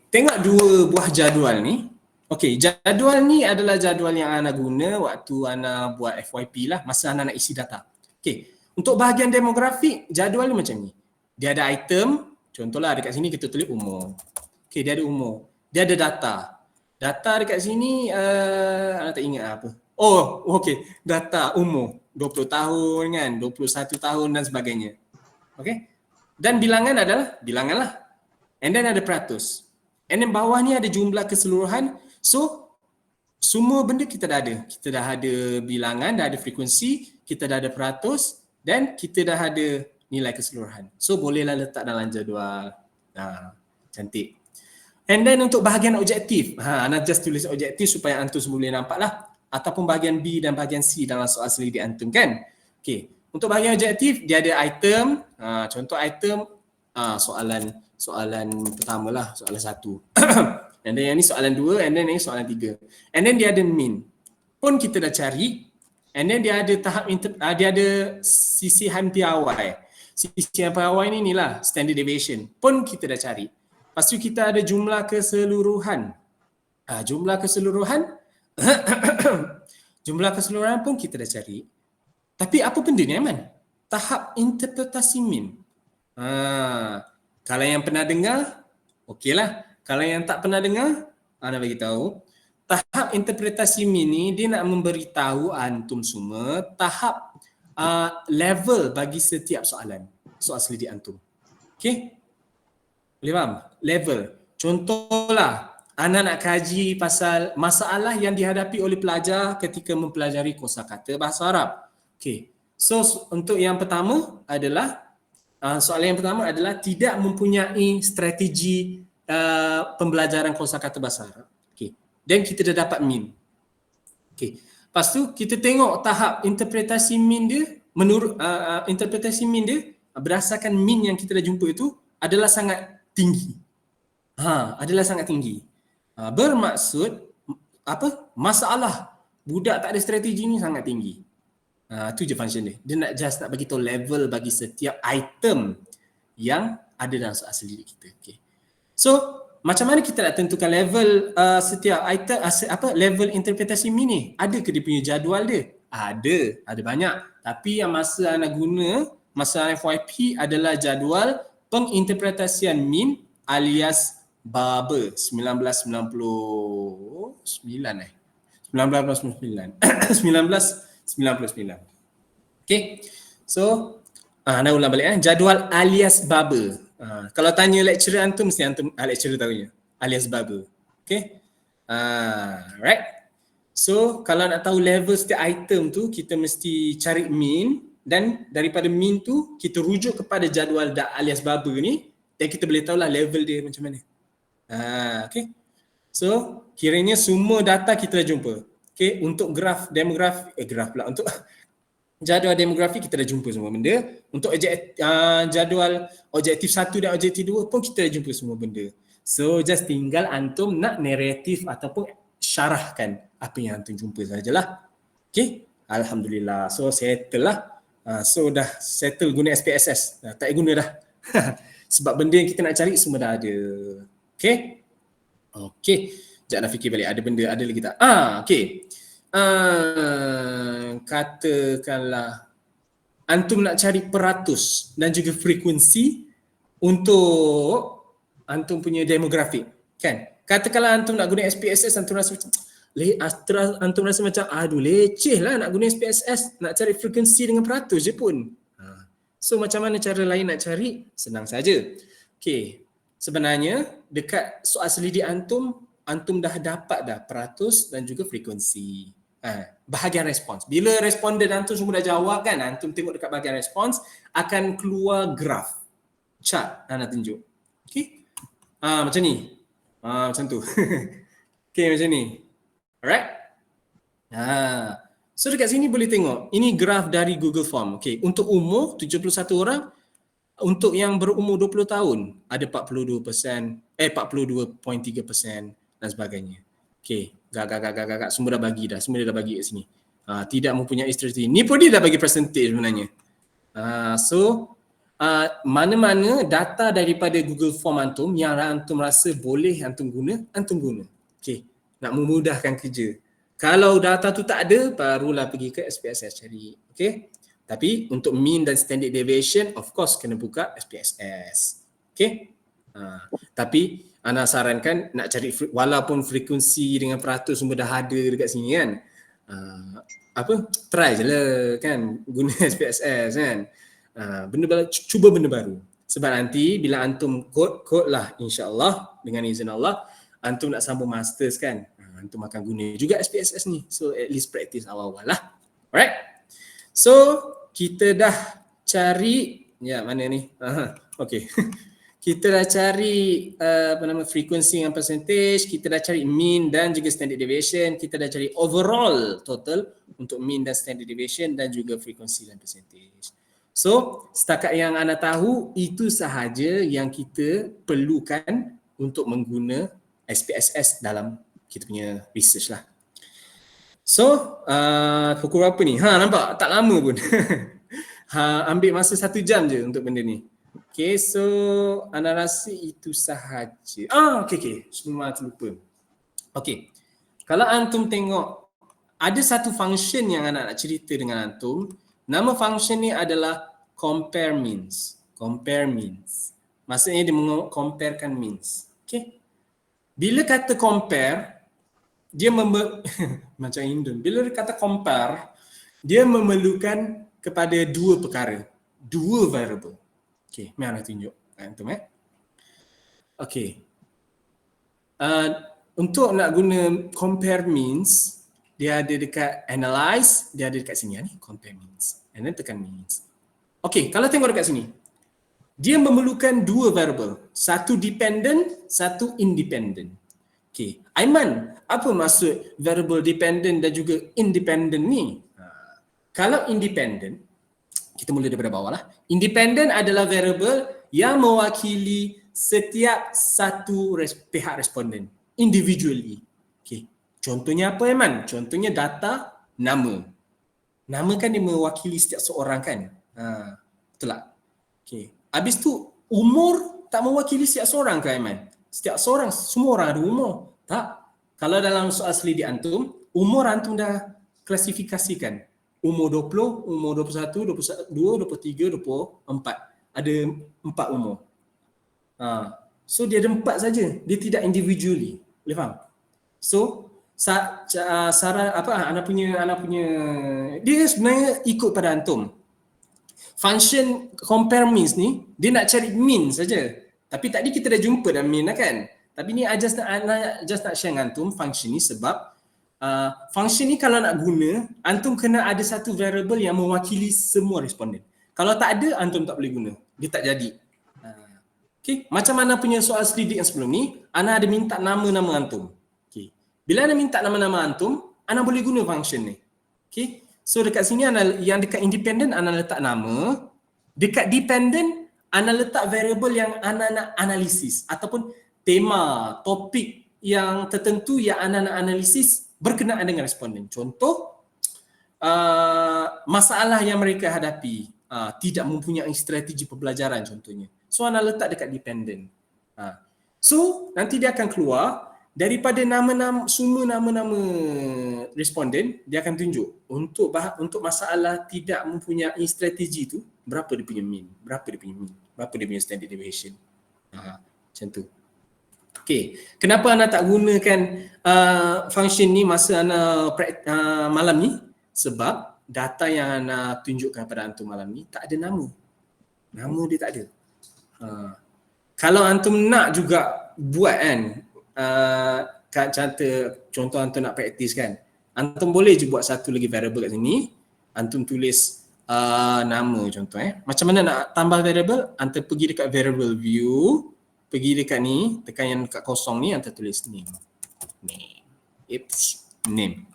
tengok dua buah jadual ni. Okay, jadual ni adalah jadual yang Ana guna waktu Ana buat FYP lah, masa Ana nak isi data. Okay, untuk bahagian demografik, jadual ni macam ni. Dia ada item, contohlah dekat sini kita tulis umur. Okay, dia ada umur. Dia ada data. Data dekat sini, Ana tak ingat apa. Oh, okey. Data umur 20 tahun kan, 21 tahun dan sebagainya. Okey. Dan bilangan adalah bilangan lah. And then ada peratus. And then bawah ni ada jumlah keseluruhan. So semua benda kita dah ada. Kita dah ada bilangan, dah ada frekuensi, kita dah ada peratus dan kita dah ada nilai keseluruhan. So bolehlah letak dalam jadual. Cantik. And then untuk bahagian objektif. Ana just tulis objektif supaya antum semua boleh nampak lah. Ataupun bahagian B dan bahagian C dalam soal selidik antum kan. Okey, untuk bahagian objektif dia ada item, contoh item soalan pertama lah, soalan 1. And then yang ni soalan 2, and then yang ni soalan 3. And then dia ada mean. Pun kita dah cari. And then dia ada tahap dia ada sisihan piawai. Sisihan piawai ni lah standard deviation. Pun kita dah cari. Lepas tu kita ada jumlah keseluruhan. Jumlah keseluruhan jumlah keseluruhan pun kita dah cari. Tapi apa benda ni Aiman? Tahap interpretasi mean. Kalau yang pernah dengar, okeylah. Kalau yang tak pernah dengar, Ana bagi tahu. Tahap interpretasi mean ni dia nak memberitahu antum semua tahap level bagi setiap soalan. Soal selidik antum. Okey? Boleh faham? Level. Contohlah, Ana nak kaji pasal masalah yang dihadapi oleh pelajar ketika mempelajari kosakata bahasa Arab. Okey. So untuk yang pertama adalah soalan yang pertama adalah tidak mempunyai strategi pembelajaran kosakata bahasa Arab. Okey. Dan kita dah dapat mean. Okey. Lepas tu kita tengok tahap interpretasi mean dia, menurut interpretasi mean dia berdasarkan mean yang kita dah jumpa itu adalah sangat tinggi. Adalah sangat tinggi. Bermaksud masalah budak tak ada strategi ni sangat tinggi. Tu je function dia. Dia nak bagi tahu level bagi setiap item yang ada dalam soal selidik kita. Okay. So macam mana kita nak tentukan level setiap item, level interpretasi mean ni? Ada ke dia punya jadual dia? Ada banyak. Tapi yang masa nak guna, masa FYP adalah jadual penginterpretasian mean alias Barber 1999. 1999. Okay. So nak ulang balik jadual alias Barber. Kalau tanya lecturer antum, mesti antum lecturer tahunya. Alias Barber. Okay. Right. So kalau nak tahu level setiap item tu, kita mesti cari mean, dan daripada mean tu kita rujuk kepada jadual alias Barber ni, dan kita boleh tahulah level dia macam mana. Okay. So kiranya semua data kita dah jumpa. Okay. Untuk graf pula. Untuk jadual demografi kita dah jumpa semua benda. Untuk jadual objektif 1 dan objektif 2 pun kita dah jumpa semua benda. So just tinggal antum nak naratif ataupun syarahkan apa yang antum jumpa sajalah. Okay. Alhamdulillah. So settle lah. So dah settle guna SPSS. Tak payah guna dah. Sebab benda yang kita nak cari semua dah ada. Okay. Okay. Sekejap nak fikir balik. Ada benda ada lagi tak? Okay. Katakanlah antum nak cari peratus dan juga frekuensi untuk antum punya demografik, kan? Katakanlah antum nak guna SPSS, antum rasa macam aduh leceh lah nak guna SPSS, nak cari frekuensi dengan peratus je pun. So macam mana cara lain nak cari? Senang saja. Okay, sebenarnya dekat soal selidik antum dah dapat dah peratus dan juga frekuensi. Bahagian respons. Bila responden antum semua dah jawab kan, antum tengok dekat bahagian respons akan keluar graf, chart nak tunjuk. Okay. Macam ni. Macam tu. Okay, macam ni. Alright. So dekat sini boleh tengok. Ini graf dari Google Form. Okay. Untuk umur 71 orang. Untuk yang berumur 20 tahun ada 42%, 42.3% dan sebagainya. Okay. Gak. Semua dah bagi dah. Semua dia dah bagi kat sini. Tidak mempunyai strategi. Ni pun dia dah bagi percentage sebenarnya. Mana-mana data daripada Google Form antum yang antum rasa boleh antum guna. Okay. Nak memudahkan kerja. Kalau data tu tak ada, barulah pergi ke SPSS cari. Okay. Tapi untuk mean dan standard deviation, of course kena buka SPSS. Okay. Tapi Ana sarankan nak cari walaupun frekuensi dengan peratus semua dah ada dekat sini kan. Try je lah kan guna SPSS kan. Cuba benda baru. Sebab nanti bila antum kod lah insya-Allah dengan izin Allah antum nak sambung masters kan. Antum akan guna juga SPSS ni. So at least practice awal-awal lah. Alright. So kita dah cari mana ni? Okay. Kita dah cari frekuensi dengan percentage, kita dah cari mean dan juga standard deviation, kita dah cari overall total untuk mean dan standard deviation dan juga frekuensi dan percentage. So, setakat yang anda tahu, itu sahaja yang kita perlukan untuk mengguna SPSS dalam kita punya research lah. So, pukul berapa ni? Nampak? Tak lama pun. Ambil masa 1 jam je untuk benda ni. Okay, so Ana rasa itu sahaja. Okay. Semua terlupa. Okay. Kalau antum tengok, ada satu function yang Ana nak cerita dengan antum. Nama function ni adalah compare means. Compare means. Maksudnya dia comparekan means. Okay. Bila kata compare, dia macam Indon. Bila dia kata compare, dia memerlukan kepada dua perkara. Dua variable. Okay, mari nak tunjuk antum Okay. Untuk nak guna compare means, dia ada dekat analyze, dia ada dekat sini ni, compare means. And then tekan means. Okay, kalau tengok dekat sini, dia memerlukan dua variable, satu dependent, satu independent. Okay, Aiman, apa maksud variable dependent dan juga independent ni? Kalau independent, kita mula daripada bawah lah. Independent adalah variable yang mewakili setiap satu pihak responden individually. Okay. Contohnya apa Aiman? Contohnya data nama. Nama kan dia mewakili setiap seorang kan? Betul tak? Okay. Habis tu umur tak mewakili setiap seorang ke Aiman? Setiap seorang, semua orang ada umur. Tak? Kalau dalam soal selidik antum, umur antum dah klasifikasikan. Umur 20, umur 21, 22, 23, 24. Ada 4 umur. So dia ada 4 saja. Dia tidak individually. Boleh faham? So anak punya dia sebenarnya ikut pada antum. Function compare means ni dia nak cari mean saja. Tapi tadi kita dah jumpa dah mean lah kan. Tapi ni I just nak share dengan antum function ni sebab function ni kalau nak guna antum kena ada satu variable yang mewakili semua responden. Kalau tak ada antum tak boleh guna. Dia tak jadi. Okay, macam mana punya soal selidik yang sebelum ni, ana ada minta nama-nama antum. Bila anda minta nama-nama antum, anda boleh guna function ni. Okay. So dekat sini yang dekat independent anda letak nama, dekat dependent anda letak variable yang anda nak analisis ataupun tema, topik yang tertentu yang anda nak analisis berkenaan dengan responden. Contoh, masalah yang mereka hadapi, tidak mempunyai strategi pembelajaran contohnya. So anda letak dekat dependent. So nanti dia akan keluar daripada semua nama-nama responden, dia akan tunjuk untuk masalah tidak mempunyai strategi tu berapa dia punya mean, berapa dia punya standard deviation. Macam tu. Okay, kenapa anda tak gunakan function ni masa anda malam ni? Sebab data yang anda tunjukkan pada antum malam ni tak ada nama. Nama dia tak ada. Kalau antum nak juga buat kan, contoh antum nak praktis kan, antum boleh je buat satu lagi variable kat sini, antum tulis nama contoh macam mana nak tambah variable, antum pergi dekat variable view, pergi dekat ni, tekan yang dekat kosong ni, antum tulis name. Name.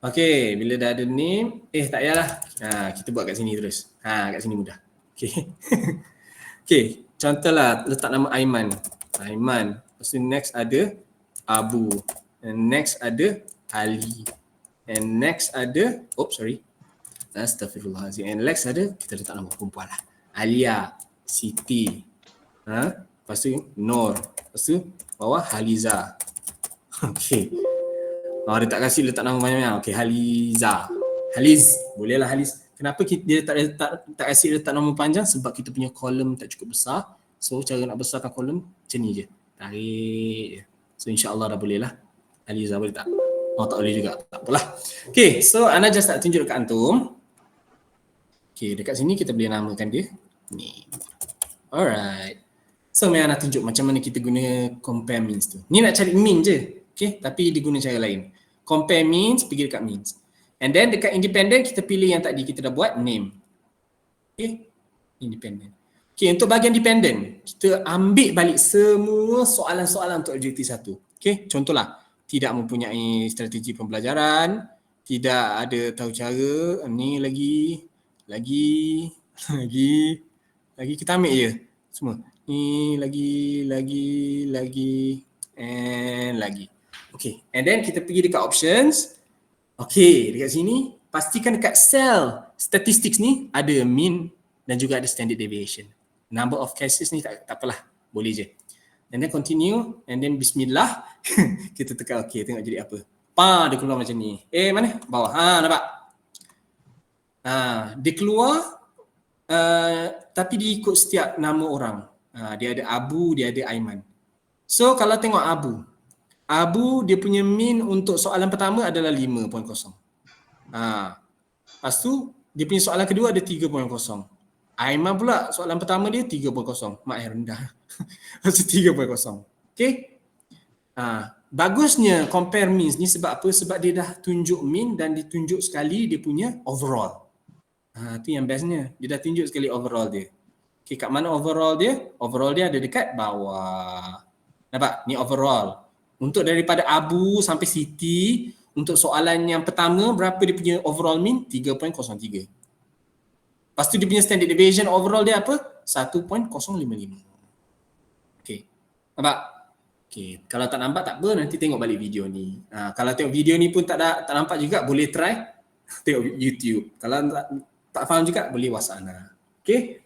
Okay, bila dah ada name, tak payahlah, kita buat kat sini terus. Kat sini mudah. Okay, contohlah letak nama Aiman. Lepas tu next ada Abu, and next ada Ali, and next ada Astaghfirullahaladzim, and next ada, kita letak nama perempuan lah, Alia, Siti, lepas tu Nur, lepas tu bawah Haliza. Okay, dia tak kasi letak nama banyak-banyak. Okay, Haliz, boleh lah Haliz. Kenapa dia tak kasi letak nama panjang? Sebab kita punya kolom tak cukup besar. So cara nak besarkan kolom macam ni je, tarik je. So insyaAllah dah boleh lah. Aliza boleh tak? Tak boleh juga, tak apalah. Okay, so Ana just nak tunjuk dekat antum. Okay, dekat sini kita boleh namakan dia ni. Alright. So mari Ana tunjuk macam mana kita guna compare means tu. Ni nak cari mean je. Okay, tapi diguna cara lain. Compare means, pergi dekat means. And then dekat independent kita pilih yang tadi kita dah buat, name. Okay, independent. Okay, untuk bahagian dependent, kita ambil balik semua soalan-soalan untuk objektif 1. Okay, contohlah, tidak mempunyai strategi pembelajaran, tidak ada tahu cara, ni lagi kita ambil je semua. Ni lagi, and lagi. Okay, and then kita pergi dekat options. Okay, dekat sini, pastikan dekat cell statistics ni ada mean dan juga ada standard deviation. Number of cases ni tak apalah, boleh je. And then continue, and then bismillah, kita tekan okay, tengok jadi apa. Dia keluar macam ni. Mana? Bawah. Nampak? Dia keluar, tapi dia ikut setiap nama orang. Dia ada Abu, dia ada Aiman. So kalau tengok Abu dia punya mean untuk soalan pertama adalah 5.0. Lepas tu dia punya soalan kedua ada 3.0. Aiman pula soalan pertama dia 3.0. Mak rendah. Lepas tu 3.0. Okay. Bagusnya compare means ni sebab apa? Sebab dia dah tunjuk mean dan ditunjuk sekali dia punya overall. Tu yang bestnya. Dia dah tunjuk sekali overall dia. Okay, kat mana overall dia? Overall dia ada dekat bawah. Nampak? Ni overall. Untuk daripada Abu sampai Siti, untuk soalan yang pertama, berapa dia punya overall mean? 3.03. Lepas tu dia punya standard deviation overall dia apa? 1.055. Okay. Nampak? Okay, kalau tak nampak tak apa, nanti tengok balik video ni. Kalau tengok video ni pun tak nampak juga, boleh try tengok YouTube. Kalau tak faham juga, boleh WhatsApp Ana. Okay.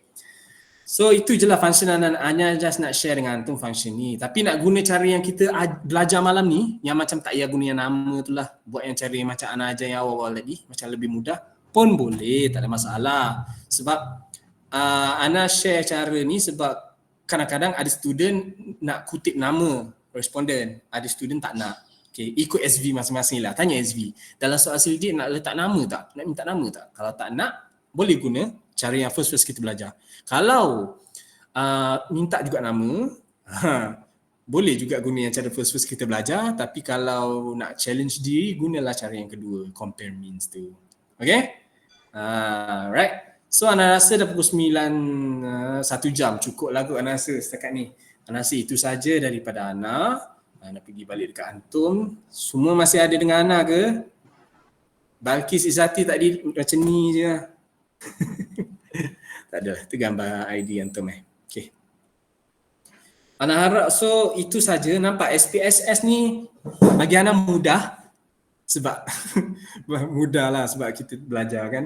So itu je lah function Ana just nak share dengan antum function ni. Tapi nak guna cara yang kita belajar malam ni, yang macam tak payah guna yang nama tu lah. Buat yang cara yang macam Ana ajar yang awal-awal tadi, macam lebih mudah pun boleh, tak ada masalah. Sebab Ana share cara ni sebab kadang-kadang ada student nak kutip nama responden, ada student tak nak. Okay, ikut SV masing-masing lah. Tanya SV, dalam soal selidik nak letak nama tak? Nak minta nama tak? Kalau tak nak, boleh guna cara yang first kita belajar. Kalau minta juga nama, boleh juga guna yang cara first kita belajar. Tapi kalau nak challenge diri, gunalah cara yang kedua, compare means tu. Okay? Right. So Ana rasa dah pukul 9, 1 jam cukup lah kot Ana rasa setakat ni. Ana rasa itu saja daripada Ana. Ana pergi balik dekat antum. Semua masih ada dengan Ana ke? Balkis Izzati tadi macam ni je lah. Tak ada, itu gambar ID antum Okay. Ana harap so itu saja. Nampak SPSS ni bagi Ana mudah. Sebab mudah lah sebab kita belajar kan.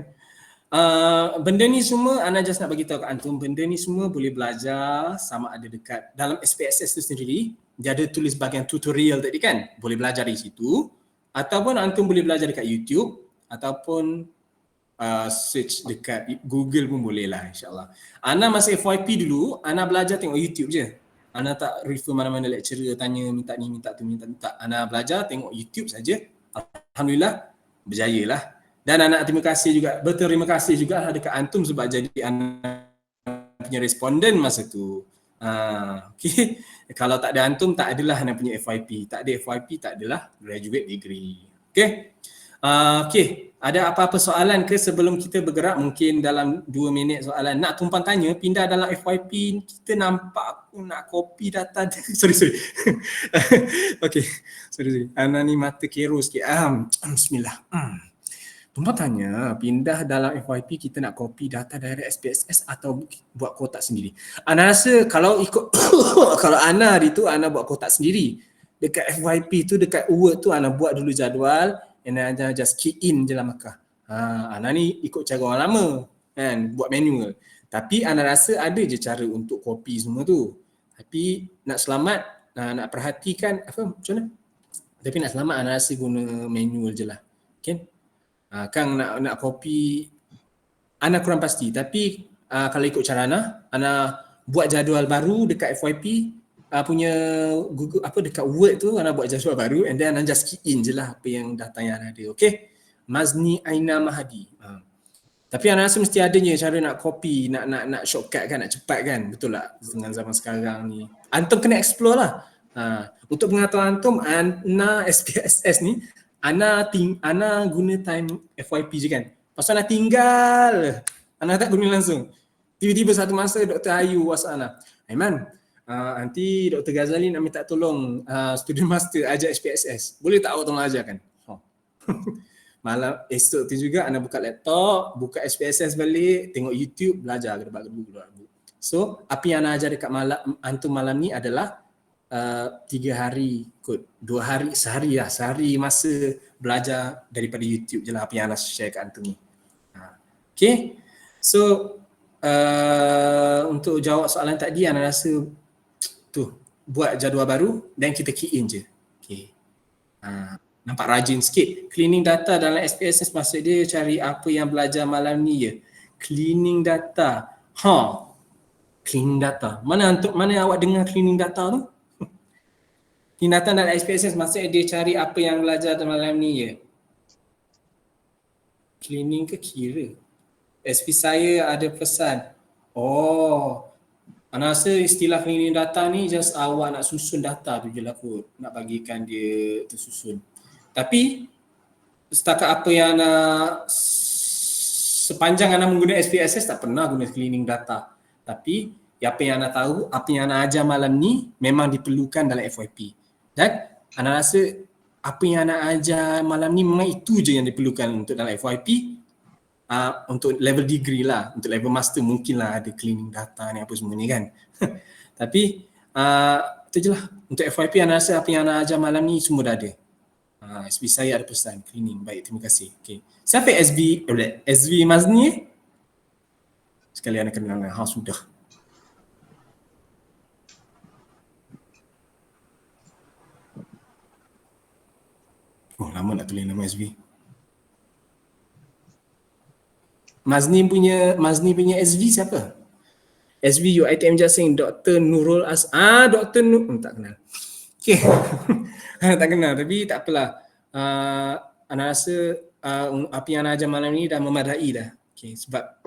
Benda ni semua Ana just nak bagi tahu kat antum, benda ni semua boleh belajar sama ada dekat dalam SPSS tu sendiri. Dia ada tulis bahagian tutorial tadi kan, boleh belajar di situ, ataupun antum boleh belajar dekat YouTube, ataupun search dekat Google pun boleh lah, insyaAllah. Ana masa FYP dulu, Ana belajar tengok YouTube je. Ana tak refer mana-mana lecturer tanya minta ni, minta tu, minta. Ana belajar tengok YouTube saja. Alhamdulillah berjaya lah. Dan Ana terima kasih juga, berterima kasih juga dekat antum sebab jadi Ana punya responden masa tu. Okay. Kalau tak ada antum, tak adalah Ana punya FYP. Tak ada FYP, tak adalah graduate degree. Okay. Okay. Ada apa-apa soalan ke sebelum kita bergerak? Mungkin dalam 2 minit soalan. Nak tumpang tanya, pindah dalam FYP, kita nampak aku nak copy data. sorry. Okay. Sorry. Ana ni mata kero sikit. Bismillah. Tumpang tanya, pindah dalam FYP kita nak copy data dari SPSS atau buat kotak sendiri? Ana rasa kalau ikut kalau Ana hari tu Ana buat kotak sendiri. Dekat FYP tu, dekat Word tu Ana buat dulu jadual, and Ana just key in je lah markah. Ana ni ikut cara orang lama kan, buat manual. Tapi Ana rasa ada je cara untuk copy semua tu. Tapi nak selamat, nak perhatikan apa macam mana? Tapi nak selamat Ana rasa guna manual je lah. Okay? Kang nak copy, Ana kurang pasti. Tapi kalau ikut cara Ana buat jadual baru dekat FYP punya Google dekat Word tu, Ana buat jadual baru and then Ana just key in je lah apa yang data yang ada. Okay? Mazni Aina Mahadi. Tapi Ana rasa mesti adanya cara nak copy, nak shortcut kan, nak cepat kan. Betul tak? Dengan zaman sekarang ni. Antum kena explore lah. Untuk pengetahuan antum, Ana SPSS ni Ana guna time FYP je kan. Pasal Ana tinggal. Ana tak guna langsung. Tiba-tiba satu masa Dr. Ayu WhatsApp Ana. Aiman, nanti Dr. Ghazali nak minta tolong student master ajar SPSS. Boleh tak awak tolong ajarkan? Malam esok tu juga Ana buka laptop, buka SPSS balik, tengok YouTube, belajar gedebak-gedebuk. So, apa yang Ana ajar dekat antum malam ni adalah 3 hari kot, 2 hari, sehari masa belajar daripada YouTube je lah apa yang Ana share kat antum ni. Okay, so untuk jawab soalan tadi, Ana rasa tu buat jadual baru dan kita key in je. Okay. Nampak rajin sikit. Cleaning data dalam SPSS maksud dia cari apa yang belajar malam ni je. Cleaning data. Cleaning data. Mana awak dengar cleaning data tu? Cleaning data dalam SPSS maksudnya dia cari apa yang belajar malam ni je. Cleaning ke kira? SP saya ada pesan. Ana rasa istilah cleaning data ni just awak nak susun data tu je lah kot. Nak bagikan dia tersusun. Tapi setakat apa yang sepanjang Ana menggunakan SPSS tak pernah guna cleaning data. Tapi apa yang Ana tahu, apa yang Ana ajar malam ni memang diperlukan dalam FYP. Dan Ana rasa apa yang Ana ajar malam ni memang itu je yang diperlukan untuk dalam FYP. Untuk level degree lah, untuk level master mungkin lah ada cleaning data ni apa semua ni kan. Tapi Itu je lah. Untuk FYP Ana rasa apa yang Ana ajar malam ni semua dah ada. SB saya ada pesan cleaning. Baik, terima kasih. Okay. Siapa SB Mazni? Sekali Ana kenal dengan sudah. Oh, lama nak tulis nama SB. Mazni punya SB siapa? SB UiTM Jasing, Dr. Nurul Dr. tak kenal. Okay. Tak kenal, tapi tak apalah. Ana rasa apa yang Ana ajar malam ni dah memadai dah. Okay, sebab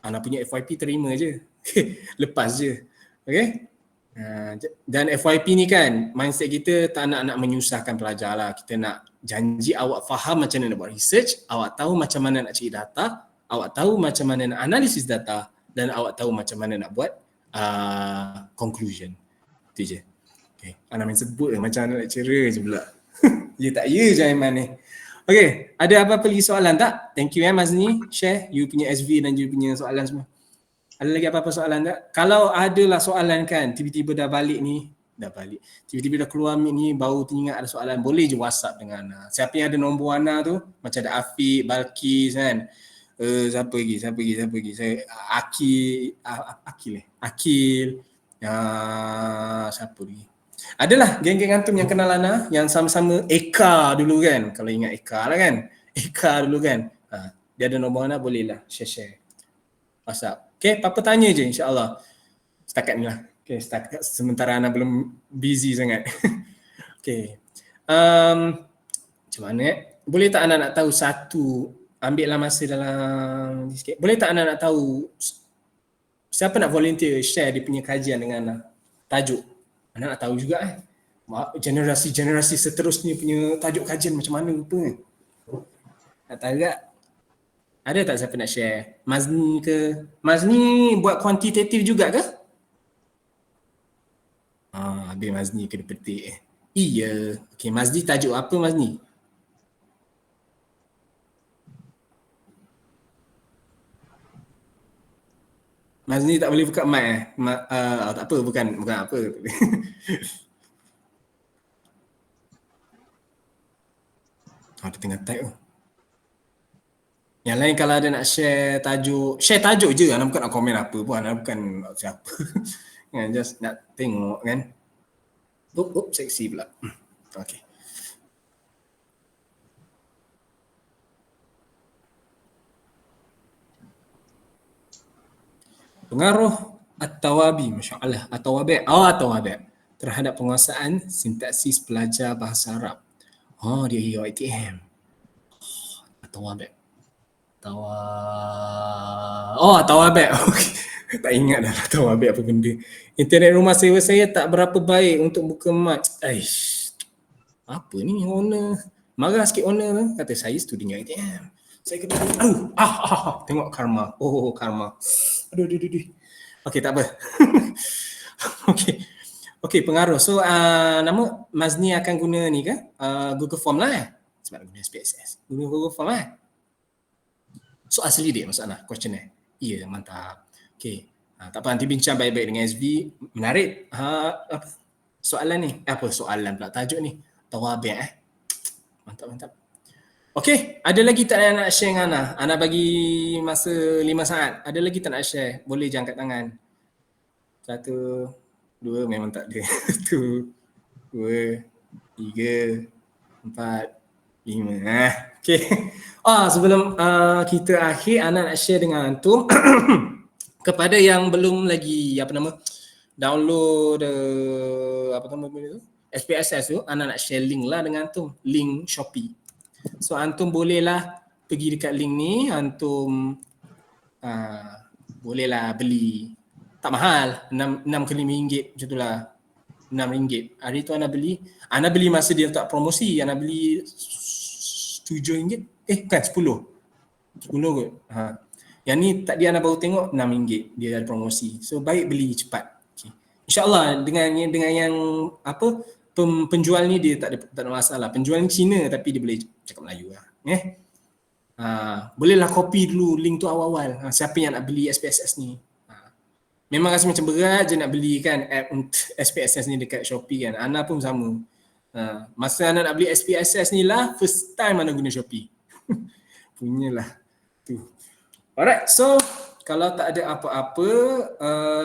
Ana punya FYP terima je. Lepas je. Okay. Dan FYP ni kan, mindset kita tak nak menyusahkan pelajar lah. Kita nak janji awak faham macam mana nak buat research, awak tahu macam mana nak cari data, awak tahu macam mana nak analisis data, dan awak tahu macam mana nak buat conclusion. Itu je. Okay. Ana main sebut macam anak lecturer je pula. Ya tak ya je Aiman ni. Okay, ada apa-apa lagi soalan tak? Thank you Mazni, share you punya SV dan you punya soalan semua. Ada lagi apa-apa soalan tak? Kalau adalah soalan kan, tiba-tiba dah balik, tiba-tiba dah keluar mic ni, baru teringat ada soalan, boleh je WhatsApp dengan Ana. Siapa yang ada nombor Ana tu, macam ada Afiq, Balkis kan, siapa lagi? Saya Akil, siapa lagi? Adalah geng-geng antum yang kenal Ana, yang sama-sama Eka dulu kan, kalau ingat Eka lah kan, Eka dulu kan, dia ada nombor Ana, boleh lah share WhatsApp. Okay, apa-apa tanya je insyaAllah. Setakat ni lah. Okay, sementara Ana belum busy sangat. Okay. Macam mana boleh tak Ana nak tahu ambil lah masa dalam sikit. Boleh tak Ana nak tahu siapa nak volunteer share dia punya kajian dengan Ana? Tajuk. Ana nak tahu juga generasi seterusnya punya tajuk kajian macam mana apa kan? Nak tahu tak? Ada tak siapa nak share? Mazni ke? Mazni buat kuantitatif juga ke? Habis Mazni kena petik. Iya. Okay, Mazni tajuk apa Mazni? Mazni tak boleh buka mic tak apa, bukan apa. Dia tengah type tu. Yang lain kalau ada nak share tajuk je. Ana bukan nak komen apa pun, Ana bukan siapa. Kan, just nak tengok kan. Seksi pula. Okay. Pengaruh At-Tawabi, masya-Allah, At-Tawabi terhadap penguasaan sintaksis pelajar bahasa Arab. Dia UiTM. At-Tawabi. Tawabi. Okay. Tak ingat dah Tawabi apa benda. Internet rumah sewa saya tak berapa baik untuk buka mic. Apa ni owner? Marah sikit owner kata saya student UiTM. Saya kena tengok karma. Karma. Aduh. Okey, tak apa. Okey, pengaruh. So nama Mazni akan guna ni ke? Google Form lah sebab guna SPSS. Guna Google Form lah. Soal selidik maksudnya, questionnaire. Ya, mantap. Okey. Tak apa, nanti bincang baik-baik dengan SB. Menarik. Apa soalan ni? Soalan pula tajuk ni. Tawabi Mantap. Okey, ada lagi tak yang nak share dengan Ana? Ana bagi masa 5 saat. Ada lagi tak nak share? Boleh je angkat tangan. 1, 2, memang tak ada. 1, 2, 3, 4, 5. Okey. Sebelum kita akhir, Ana nak share dengan antum kepada yang belum lagi download SPSS tu, Ana nak share link lah dengan antum, link Shopee. So antum bolehlah pergi dekat link ni, antum bolehlah beli. Tak mahal, 6 ke 5 ringgit macam tu lah. 6 ringgit. Hari tu Ana beli masa dia letak promosi, Ana beli 7 ringgit. Bukan 10 kot. Yang ni tadi Ana baru tengok 6 ringgit dia ada promosi. So baik beli cepat. Okay. InsyaAllah dengan yang penjual ni dia tak ada masalah. Penjual ni Cina tapi dia boleh cakap Melayu lah. Bolehlah copy dulu link tu awal-awal. Siapa yang nak beli SPSS ni. Memang rasa macam berat je nak beli kan app SPSS ni dekat Shopee kan. Ana pun sama. Masa Ana nak beli SPSS ni lah, first time Ana guna Shopee. Punyalah. Tu. Alright, so kalau tak ada apa-apa,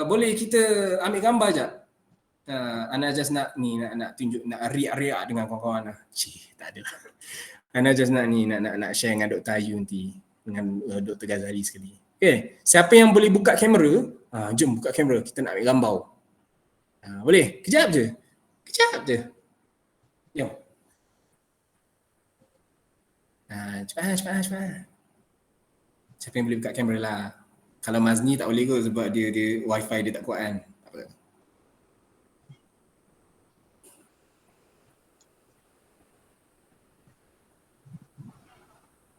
boleh kita ambil gambar jap. Ana just nak ni nak tunjuk, nak riak-riak dengan kawan-kawan lah. Tak ada lah. Ana just nak ni nak share dengan Dr. Ayu nanti dengan Dr. Ghazali sekali. Okay, siapa yang boleh buka kamera? Jom buka kamera, kita nak ambil gambar. Boleh? Kejap je. Jom. Cepat. Siapa yang boleh buka kamera lah? Kalau Mazni tak boleh kot sebab dia wifi dia tak kuat kan. Tak apa.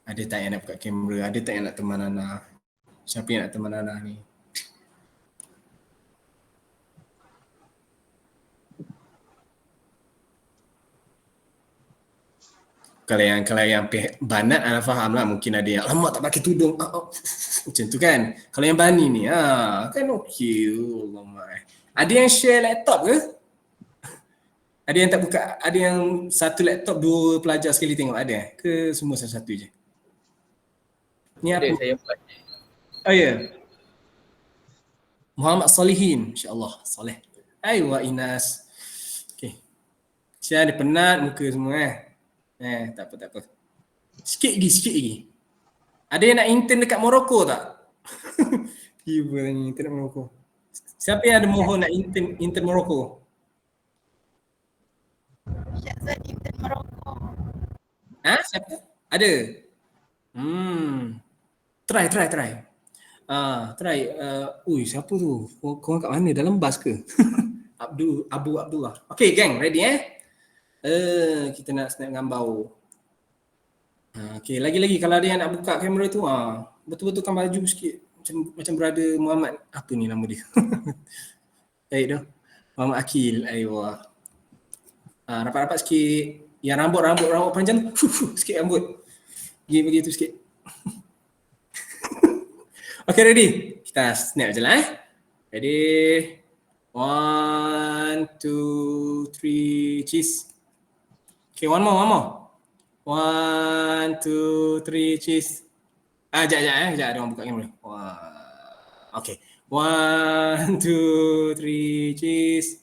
Ada tak yang nak buka kamera? Ada tak yang nak teman Ana? Siapa yang nak teman Ana ni? Kalau yang banat Ana faham lah, mungkin ada yang lama tak pakai tudung. Macam tu kan. Kalau yang bani ni kan okey. Ada yang share laptop ke? Ada yang tak buka, ada yang satu laptop dua pelajar sekali tengok, ada ke semua satu-satu je? Ni apa? Ada saya buat. Oh ya. Muhammad Salihin, insya-Allah soleh. Aywa Inas. Okey. Saya ada penat muka semua tak apa. Sikit lagi. Ada yang nak intern dekat Morocco tak? Tiba ni intern Morocco. Siapa yang ada mohon nak intern Morocco? Syazad intern Morocco. Siapa? Ada? Try. Siapa tu? Korang kat mana? Dalam bas ke? Abu Abdullah. Okay gang, ready kita nak snap gambar. Okay, lagi-lagi kalau ada yang nak buka kamera tu, betul-betulkan baju sikit. Macam brother Muhammad, apa ni nama dia? Baik dah. Muhammad Akil, aywa. Rapat-rapat sikit. Yang rambut panjang, sikit rambut. Begitu sikit. Okay, ready? Kita snap je lah Ready? 1, 2, 3, cheese. Okay, one more. 1, 2, 3, cheese. Sekejap, ada orang buka kamera. Okay. 1, 2, 3, cheese.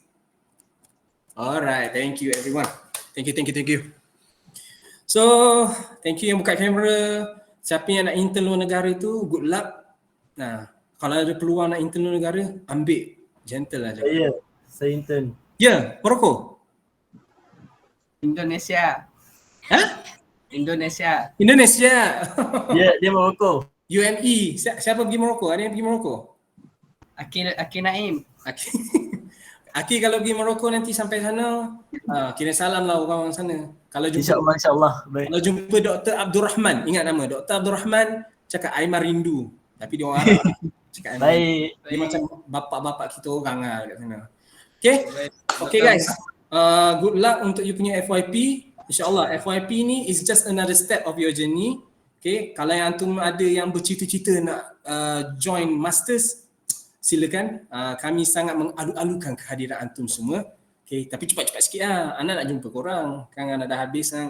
Alright, thank you everyone. Thank you. So, thank you yang buka kamera. Siapa yang nak intern luar negara tu, good luck. Kalau ada peluang nak intern luar negara, ambil. Gentle aja. Saya intern. Morocco. Indonesia. Indonesia. Dia Morocco. UME. Siapa pergi Morocco? Ada yang pergi Morocco? Aki Naim. Aki kalau pergi Morocco nanti sampai sana, kira salam lah orang sana. Kalau jumpa, InsyaAllah. Baik. Kalau jumpa Dr. Abdul Rahman, ingat nama Dr. Abdul Rahman, cakap Aimar rindu. Tapi dia orang Arab. Cakap Aimar. Baik. Dia macam bapak-bapak kita orang lah kat sana. Okay guys. Good luck untuk you punya FYP. InsyaAllah FYP ni is just another step of your journey. Okay, kalau yang antum ada yang bercita-cita nak join masters, silakan. Kami sangat mengalu-alukan kehadiran antum semua. Okay, tapi cepat-cepat sikit lah. Ana nak jumpa korang. Kan Ana dah habis kan.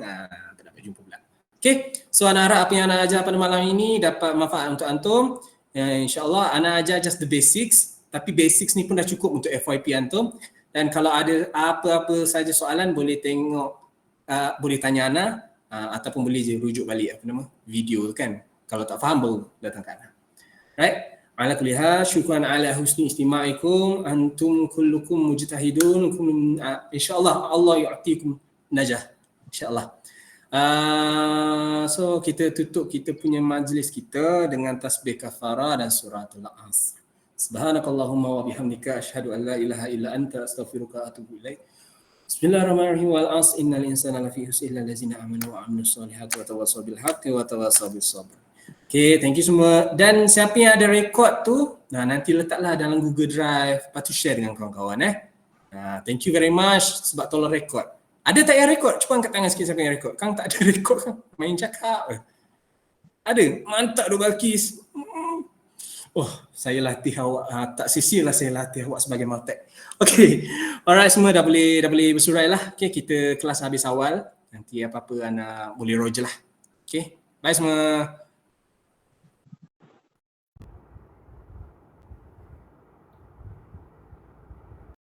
Tak dapat jumpa pula. Okay, so Ana harap apa yang Ana ajar pada malam ini dapat manfaat untuk antum. InsyaAllah Ana ajar just the basics. Tapi basics ni pun dah cukup untuk FYP antum. Dan kalau ada apa-apa saja soalan boleh tengok, boleh tanya Ana ataupun boleh je rujuk balik video kan. Kalau tak faham baru datang ke Ana. Right? Ala kulli hal, syukran ala husni istima'ikum, antum kullukum mujtahidun, insyaallah Allah yu'tikum najah. Insyaallah. So kita tutup kita punya majlis kita dengan tasbih kafarah dan suratul Asr. Subhanakallahumma wa bihamdika asyhadu an la ilaha illa anta astaghfiruka wa atubu ilaik. Bismillahirrahmanirrahim. Wal 'asr innal insana lafi khusr illa allazina amanu wa 'amilus solihati wa tawassaw bil haqqi wa tawassaw bis sabr. Okay, thank you semua. Dan siapa yang ada rekod tu, nanti letaklah dalam Google Drive, lepas tu share dengan kawan-kawan thank you very much sebab tolong rekod. Ada tak yang rekod? Cuba angkat tangan sikit siapa yang rekod. Kang tak ada rekod kan? Main cakap. Ada? Mantap tu Balkis. Oh, saya latih awak, tak sia-sia lah saya latih awak sebagai Maltek. Okay, alright semua dah boleh bersurai lah. Okay, kita kelas habis awal. Nanti apa-apa anak boleh roll je lah. Okay, bye semua.